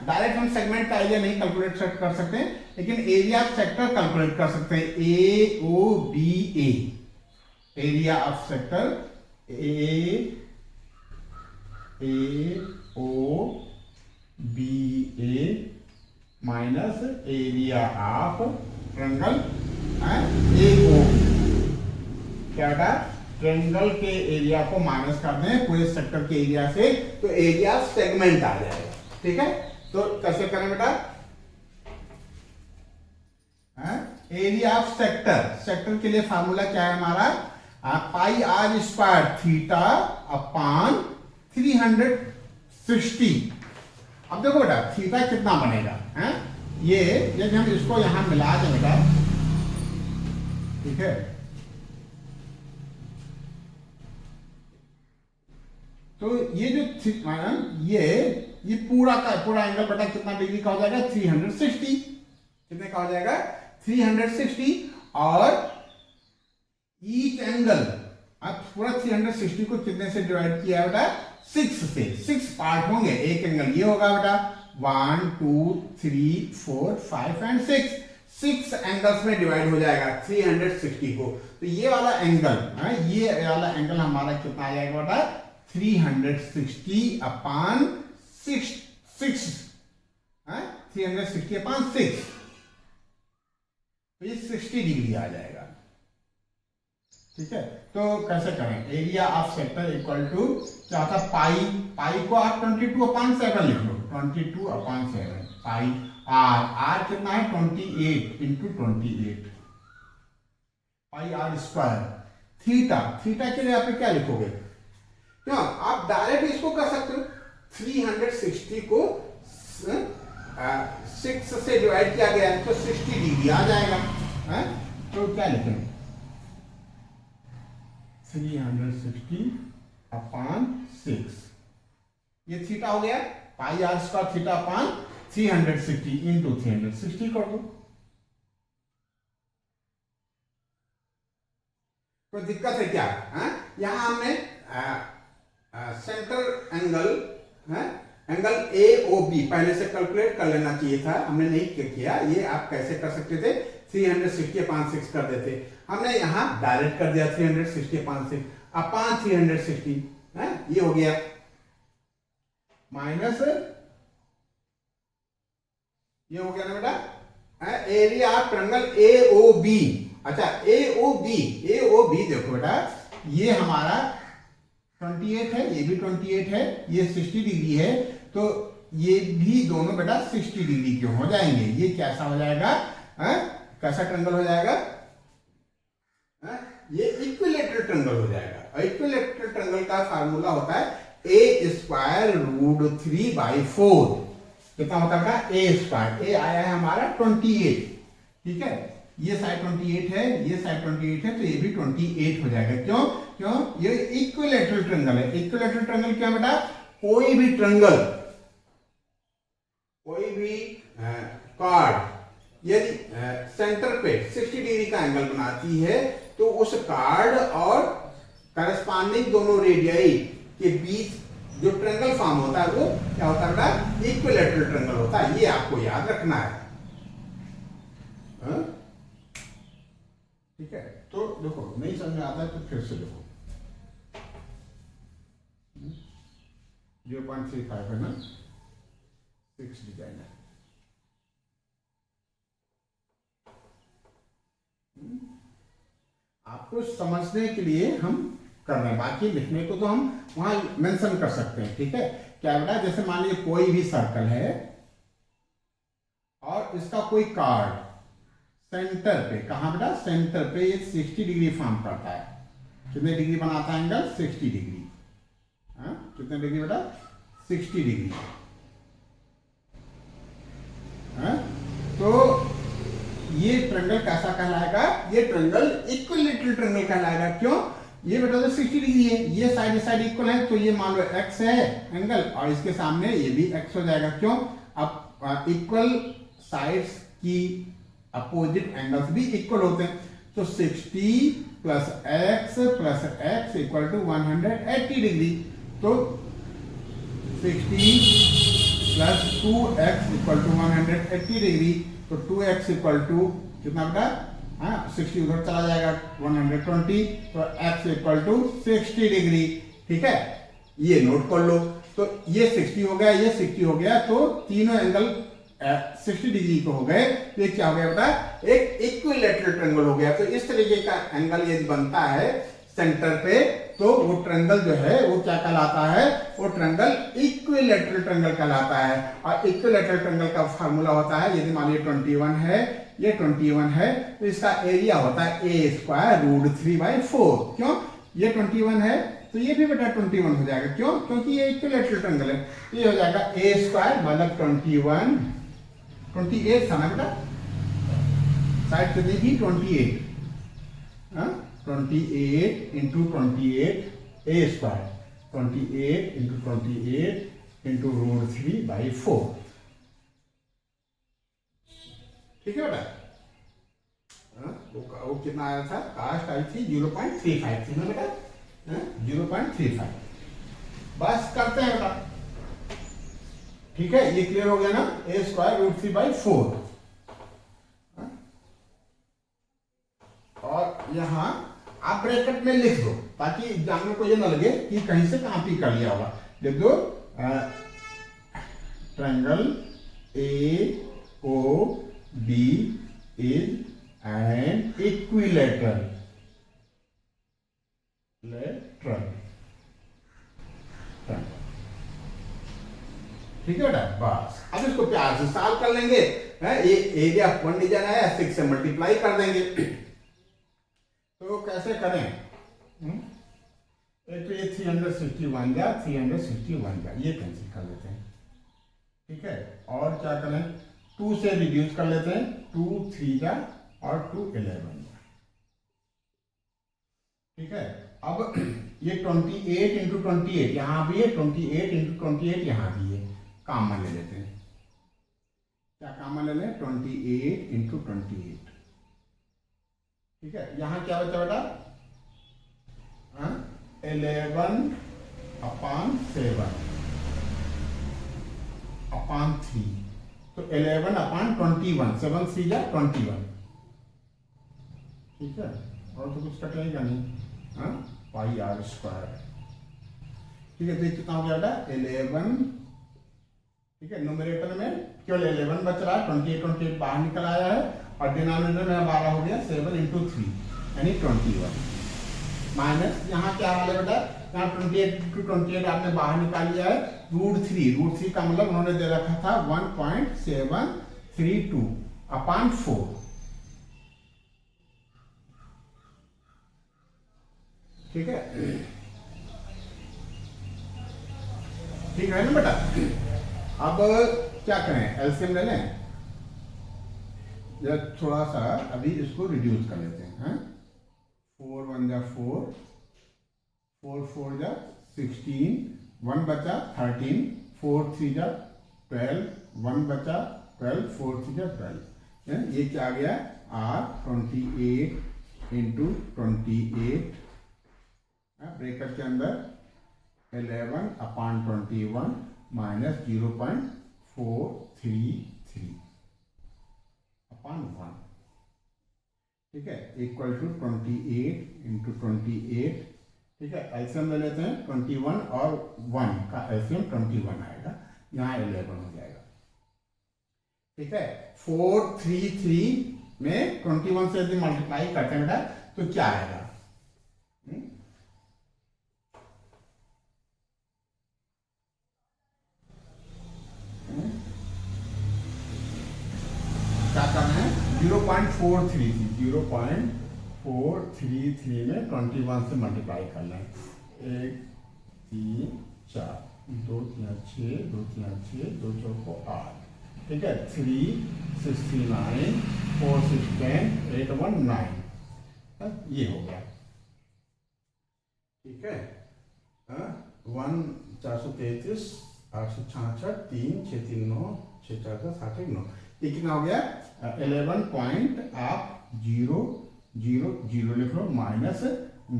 S1: डायरेक्ट हम सेगमेंट का एरिया नहीं कैलकुलेट कर सकते हैं, लेकिन एरिया ऑफ सेक्टर कैलकुलेट कर सकते हैं। A O B A, area of sector A O B A minus area of triangle A O B. क्या बेटा, ट्रायंगल के एरिया को माइनस कर दें पूरे सेक्टर के एरिया से, तो एरिया ऑफ सेगमेंट आ जाएगा। ठीक है, तो कैसे करें बेटा, एरिया ऑफ सेक्टर, सेक्टर के लिए फार्मूला क्या है हमारा, पाई आर स्क्वायर थीटा अपान 360। अब देखो बेटा थीटा कितना बनेगा, ये यदि हम इसको यहां मिला दें बेटा, ठीक है, तो ये जो ये पूरा का पूरा एंगल बेटा कितना डिग्री का हो जाएगा, 360। कितने का हो जाएगा, 360। और ईच एंगल, अब पूरा 360 को कितने से डिवाइड किया है बेटा, 6 से। 6 पार्ट होंगे, एक एंगल ये होगा बेटा, 1 2 3 4 5 एंड 6, 6 एंगल्स में डिवाइड हो जाएगा 360 को। तो ये वाला एंगल हमारा कितना आ जाएगा बेटा, 360 अपान 6, 360 अपान 6, तो ये 60 डिग्री आ जाएगा। ठीक है, तो कैसे करें, area of sector equal to क्या था, पाई को आप 22 अपान 7 लिख लो, 22 अपान 7, पाई आर कितना है, 28 into 28, pi are square. Theta के लिए आप क्या लिखोगे, क्यों आप डायरेक्ट इसको कर सकते हो, 360 को 6 से डिवाइड किया गया है तो 60 डिग्री आ जाएगा। तो क्या लिखें, 360 अपान 6, ये थीटा हो गया, pi are square theta upon 360 into 360 कर दो। कोई दिक्कत है क्या, यहां हमने centre angle A O B पहले से कैलकुलेट कर लेना चाहिए था, हमने नहीं किया। ये आप कैसे कर सकते थे, 360 अपान 6 कर देते, हमने यहां डायरेक्ट कर दिया 360 अपान 6 अपान 360, ये हो गया, माइनस ये हो गया ना बेटा, area of triangle A O B. अच्छा ए ओ बी देखो बेटा, ये हमारा 28 है, ये भी 28 है, ये 60 डिग्री है, तो ये भी दोनों बेटा 60 डिग्री के हो जाएंगे। ये कैसा हो जाएगा, कैसा ट्रायंगल हो जाएगा, ये इक्विलेटरल ट्रायंगल हो जाएगा। इक्विलेटरल ट्रायंगल का फार्मूला होता है ए स्क्वायर रूट 3/4। कितना होता है, ए स्क्वायर, ए आया है हमारा 28, ठीक है, ये साइड 28 है, ये साइड 28 है, तो ये भी 28 हो जाएगा। क्यों, ये इक्विलेटरल ट्रायंगल है। इक्विलेटरल ट्रायंगल क्या बेटा, कोई भी ट्रायंगल, कोई भी कार्ड यदि सेंटर पे 60 डिग्री का एंगल बनाती है तो उस कार्ड और करस्पॉन्डिंग दोनों रेडियाई के बीच जो ट्रेंगल फॉर्म होता है वो क्या होता है बेटा, इक्विलैटरल ट्रेंगल होता है। ये आपको याद रखना है। ठीक है, तो देखो नहीं समझ में आता है तो फिर से देखो 0.35 है ना, 6 डिजाइन है। आपको समझने के लिए हम कर रहे हैं, बाकी लिखने को तो हम वहां मेंशन कर सकते हैं। ठीक है, क्या बेटा, जैसे मान लीजिए कोई भी सर्कल है और इसका कोई कार्ड सेंटर पे, कहां बेटा, सेंटर पे ये 60 डिग्री फॉर्म करता है। कितने डिग्री बनाता है एंगल, 60 डिग्री। कितने डिग्री बेटा, 60 डिग्री। तो ये ट्रेंगल कैसा कहलाएगा, ये ट्रेंगल इक्विलैटरल ट्रेंगल कहलाएगा। क्यों, ये बेटा तो 60 डिग्री है, ये साइड साइड इक्वल है, तो ये मान लो x है एंगल और इसके सामने ये भी x हो जाएगा। क्यों, अब इक्वल साइड्स की अपोजिट एंगल्स भी इक्वल होते हैं, तो 60 plus x equal to 180 degree. तो 60 plus 2x equal to 180 degree, तो 2x इक्वल टू कितना बेटा, 60 उधर चला जाएगा 120, तो x इक्वल टू 60 डिग्री। ठीक है, ये नोट कर लो। तो ये 60 हो गया, ये 60 हो गया, तो तीनों एंगल 60 डिग्री को हो गए। तो ये क्या हो गया बेटा, एक इक्विलैटरल ट्रायंगल हो गया। तो इस तरीके का एंगल यदि बनता है सेंटर पे, तो वो ट्रायंगल जो है वो क्या कहलाता है, वो ट्रायंगल इक्विलैटरल ट्रायंगल कहलाता है। और इक्विलैटरल ट्रायंगल का फार्मूला होता है, यदि मान लीजिए 21 है, ये 21 है, तो इसका एरिया होता है a²√3/4। क्यों, ये 21 है तो ये भी बेटा 21 हो जाएगा। क्यों, क्योंकि ये इक्विलैटरल ट्रायंगल है। तो ये हो जाएगा a² मतलब 21, 28 था ना बेटा, साइड कितनी थी, 28, 28 इंटू 28 a², 28 इंटू 28 इंटू √3/4। ठीक है बेटा, वो कितना आया था, कास्ट आई थी 0.35 थी ना बेटा, 0.35। बस करते हैं बेटा। ठीक है, ये क्लियर हो गया ना, a²√3/4। और यहां आप ब्रैकेट में लिख दो ताकि एग्जामिनर को ये ना लगे कि कहीं से कॉपी कर लिया होगा। लिख दो triangle AOB is an equilateral ठीक है बेटा, बस अब इसको प्यार से सॉल्व कर लेंगे। ये एरिया 1 डिजाइन आया, 6 से मल्टीप्लाई कर देंगे। तो कैसे करें, एक तो ये 361 या 361 का ये कैंसिल कर लेते हैं। ठीक है, और क्या करें, 2 से रिड्यूस कर लेते हैं, 2 3 जा और 2 11। ठीक है, अब ये 28 इंटू 28 यहां भी है, 28 इंटू 28 यहां भी है, कॉमन ले लेते हैं। क्या कॉमन ले लें, 28 इंटू 28। ठीक है, यहां क्या बचा बेटा, 11/7 अपॉन 3, तो 11/21, 7 3 जा 21। ठीक है, और तो कुछ कटेगा नहीं, πr²। ठीक है, तो कितना हो गया बेटा, 11। ठीक है, न्यूमरेटर में केवल 11 बच रहा है, 28 बाहर निकल आया है, और डिनोमिनेटर में 12 हो गया, 7 इंटू 3 यानी 21। माइनस यहाँ क्या हाल है बेटा, यहाँ 28 इंटू 28 आपने बाहर निकाल लिया है, √3 का मतलब उन्होंने दे रखा था 1.732 अपॉन 4। ठीक है, ठीक है ना बेटा। अब क्या करें, एलसीएम ले लें, या थोड़ा सा अभी इसको रिड्यूस कर लेते हैं। 4 1 जा 4, 4 4 जा 16, 1 बचा 13, 4 3 जा 12, 1 बचा 12, 4 3 जा 12। ये क्या आ गया R 28 इंटू 28 ब्रेकेट के अंदर 11/21 माइनस 0.433 अपॉन 1, ठीक है, इक्वल टू 28 इंटू 28, ठीक है। एलसीएम ले लेते हैं, 21 और 1 का एलसीएम 21 आएगा, यहाँ 11 हो जाएगा, ठीक है। 433 में 21 से यदि मल्टीप्लाई करते हैं बेटा तो क्या आएगा? क्या करना है? 0.433 में 21 से मल्टीप्लाई करना है। 1 3 4 2 3 6 2 3 6 2 4 को 8, ठीक है। 3 69 4 6 10 8 1 9, ये हो गया, ठीक है। 1 433 866 3 6 3 9 6 4 10 8 1 9, ये कितना हो गया? 11.000 लिख लो माइनस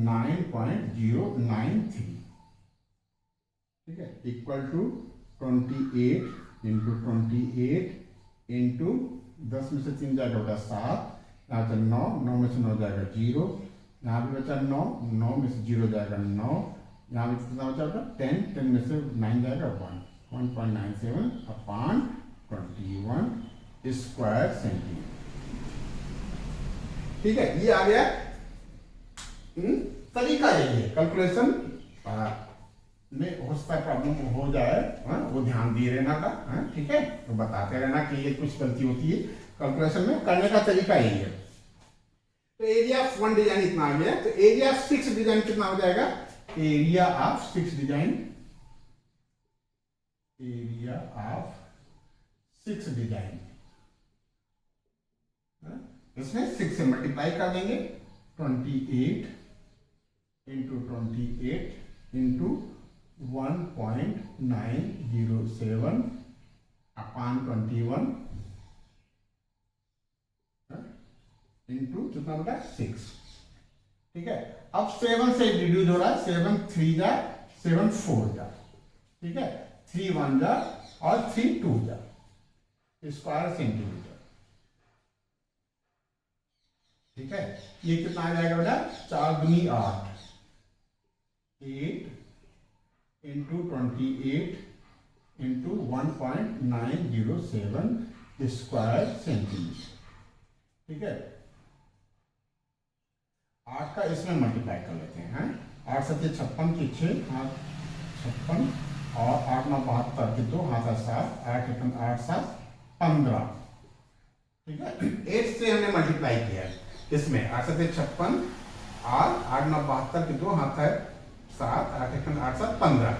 S1: 9.093, ठीक है, इक्वल टू 28 इंटू 28 इंटू 10 में से 3 जाएगा बेटा 7, यहाँ से 9, 9 में से 9 जाएगा 0, यहाँ भी बचा 9, 9 में से 0 जाएगा 9, यहाँ भी कितना बचा बेटा 10, 10 में से 9 जाएगा 1.97 अपॉन 21 स्क्वायर सेंटीमीटर, ठीक है। ये आ गया, तरीका यही है कैलकुलेशन में हो सकता है प्रॉब्लम हो जाए, वो ध्यान दिए रहना का, ठीक है, तो बताते रहना कि ये कुछ गलती होती है कैलकुलेशन में, करने का तरीका यही है। तो एरिया ऑफ 1 डिजाइन इतना आ गया, तो एरिया ऑफ 6 डिजाइन कितना हो जाएगा? Area of 6 design, area of 6 design, इसमें 6 से मल्टीप्लाई कर देंगे, 28 इंटू 28 इंटू 1.907 अपॉन 21 इंटू कितना बेटा 6, ठीक है। अब 7 से रिड्यूस हो रहा है, 7 3 जा 7 4 जा, ठीक है, 3 1 जा और 3 2 जा स्क्वायर सेंटीमीटर, ठीक है। ये कितना आ जाएगा बेटा? 4 दूनी 8, 8 इंटू 28 इंटू 1.907 स्क्वायर सेंटीमीटर, ठीक है। 8 का इसमें मल्टीप्लाई कर लेते हैं, 8 7 56 के 6 हाथ 56 और 8 9 72 के 2 हाथ 7 8 8 7 15, ठीक है। 8 से हमने मल्टीप्लाई किया है इसमें, 8 7 56 और 8 9 72 के 2 हाथ है 7 8 8 7 15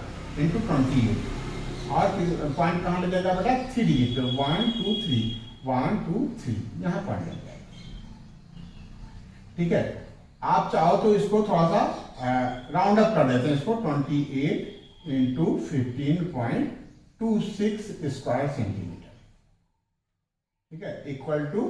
S1: इंटू 28, और पॉइंट कहाँ ले जाएगा बेटा? 3, तो 1 2 3 1 2 3 यहाँ पॉइंट लग जाएगा, ठीक है। आप चाहो तो इसको थोड़ा सा राउंड अप कर देते हैं, इसको 28 इंटू 15.26 स्क्वायर सेंटीमीटर, ठीक है, इक्वल टू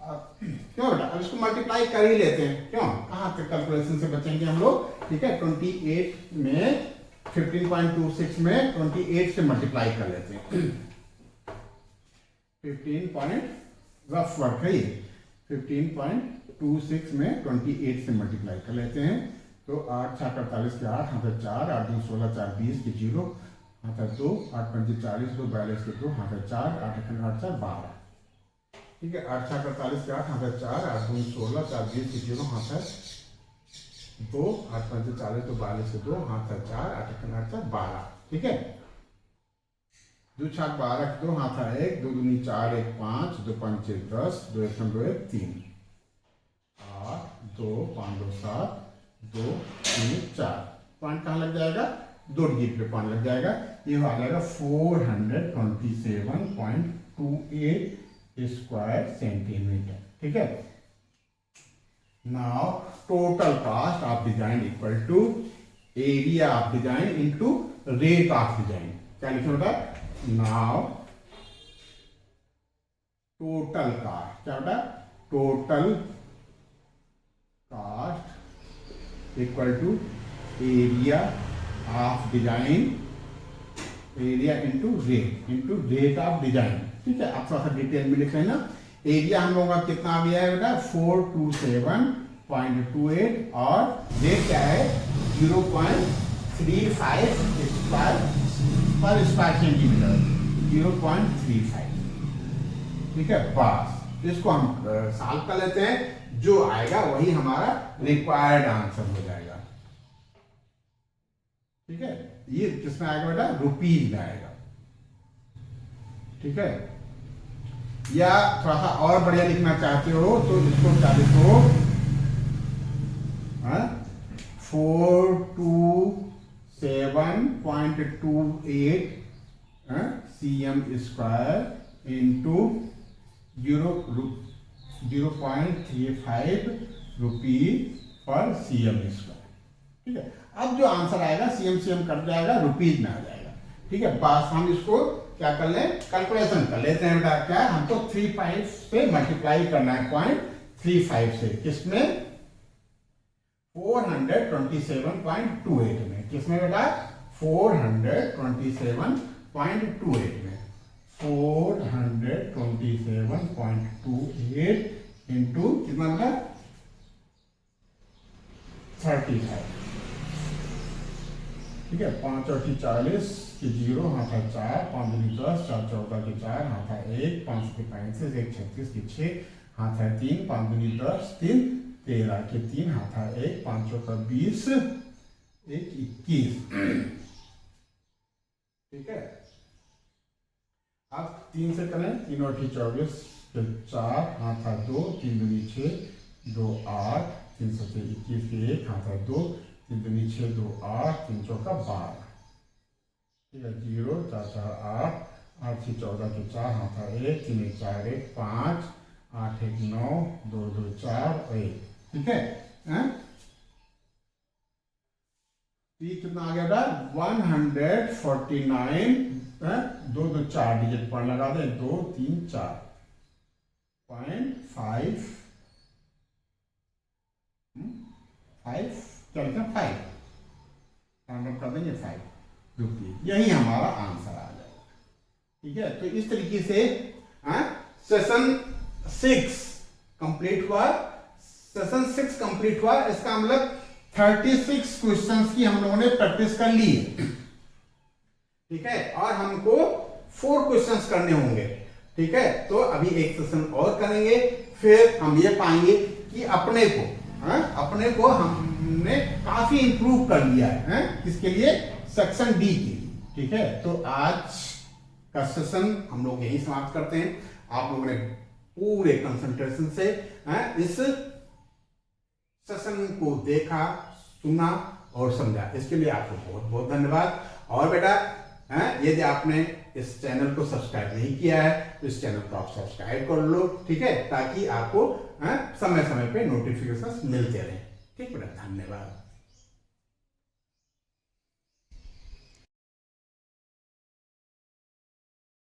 S1: क्यों बेटा? अब इसको मल्टीप्लाई कर ही लेते हैं, क्यों, कहाँ तक कैलकुलेशन से बचेंगे हम लोग, ठीक है। 28 में 15.26 में 28 से मल्टीप्लाई कर लेते हैं, 15 पॉइंट रफ वर्क है ये, 15.26 में 28 से मल्टीप्लाई कर लेते हैं, तो 8 6 48 के 8 हाथ 4 8 2 16 4 20 के 0 हाथ 2 8 5 40 2 42 के 2 हाथ 4 8 8 8 4 12, ठीक है। 8 6 48 के 8 हाथ 4 8 2 16 4 20 के 0 हाथ 2 8 5 40 2 42 के 2 हाथ 4 8 8 8 4 12, ठीक है। 2 6 12 के 2 हाथ 1 2 2 4 1 5 2 5 10 2 1 2 1 3 8 2 5 2 7 2 3 4, पॉइंट कहाँ लग जाएगा? 2 डिजिट पे पॉइंट लग जाएगा, ये आ जाएगा 427.28 स्क्वायर सेंटीमीटर, ठीक है। Now total cost of design equal to area of design into rate of design, क्या लिखना होता है? नाउ टोटल कास्ट, क्या बेटा, total cost equal to area of design, area into rate of design. ठीक है, आप थोड़ा सा डिटेल में लिख लेना। एरिया हम लोगों का कितना आ गया है बेटा, 427.28 और रेट क्या है 0.35 पर स्क्वायर सेंटीमीटर, 0.35। ठीक है, बस इसको हम सॉल्व कर लेते हैं, जो आएगा वही हमारा रिक्वायर्ड आंसर हो जाएगा। ठीक है, ये किसमें आएगा बेटा, रुपीज में आएगा। ठीक है, या थोड़ा सा और बढ़िया लिखना चाहते हो तो इसको क्या लिखो, 427.28 cm स्क्वायर इंटू 0.35 रुपी पर cm स्क्वायर। ठीक है, अब जो आंसर आएगा cm कट जाएगा, रुपीज में आ जाएगा। ठीक है, बस हम इसको क्या कर लें, कैलकुलेशन कर लेते हैं बेटा। क्या हमको 3.5 से मल्टीप्लाई करना है 0.35 से, किसमें 427.28 में, किसमें बेटा 427.28 में, 427.28 इंटू कितना बेटा 35। ठीक है, 5 और 40 के 0, हाथ 4, 5 10, 4 14 के 4, हाथ 1, 5 के 35, 1 36 के 6, हाथ 3, 5 10, 3 13 के 3, हाथ 1, 5 का 20, 1 21। ठीक है, अब 3 से करें, 3 और 24 के 4, हाथ 2, 3 दूनी 6, 2 8, 3 7 21 के 1, हाथ 2, 3 दूनी 6, 2 8, 3 चौका 12। ठीक है, 0 4 4 8, 8 6 14 के 4, हाथ 1, 3 1 4 1 5, 8 1 9, 2 2 4 1। ठीक है, ये कितना आ गया बेटा 149, 2 2 4 डिजिट पर लगा दे, 2 3 4.5 क्या लिखा 5 कर देंगे 5 रुपये, यही हमारा आंसर आ जाएगा। ठीक है, तो इस तरीके से सेशन 6 कंप्लीट हुआ, सेशन 6 कंप्लीट हुआ। इसका मतलब 36 क्वेश्चंस की हम लोगों ने प्रैक्टिस कर ली है। ठीक है, और हमको 4 क्वेश्चंस करने होंगे। ठीक है, तो अभी एक सेशन और करेंगे, फिर हम ये पाएंगे कि अपने को हमने काफी इंप्रूव कर लिया है। किसके लिए, सेक्शन डी के लिए। ठीक है, तो आज का सेशन हम लोग यही समाप्त करते हैं। आप लोगों ने पूरे कंसंट्रेशन से इस सेशन को देखा, सुना और समझा, इसके लिए आपको बहुत बहुत धन्यवाद। और बेटा यदि आपने इस चैनल को सब्सक्राइब नहीं किया है तो इस चैनल को आप सब्सक्राइब कर लो। ठीक है, ताकि आपको समय समय पे नोटिफिकेशन मिलते रहें। ठीक बेटा, धन्यवाद।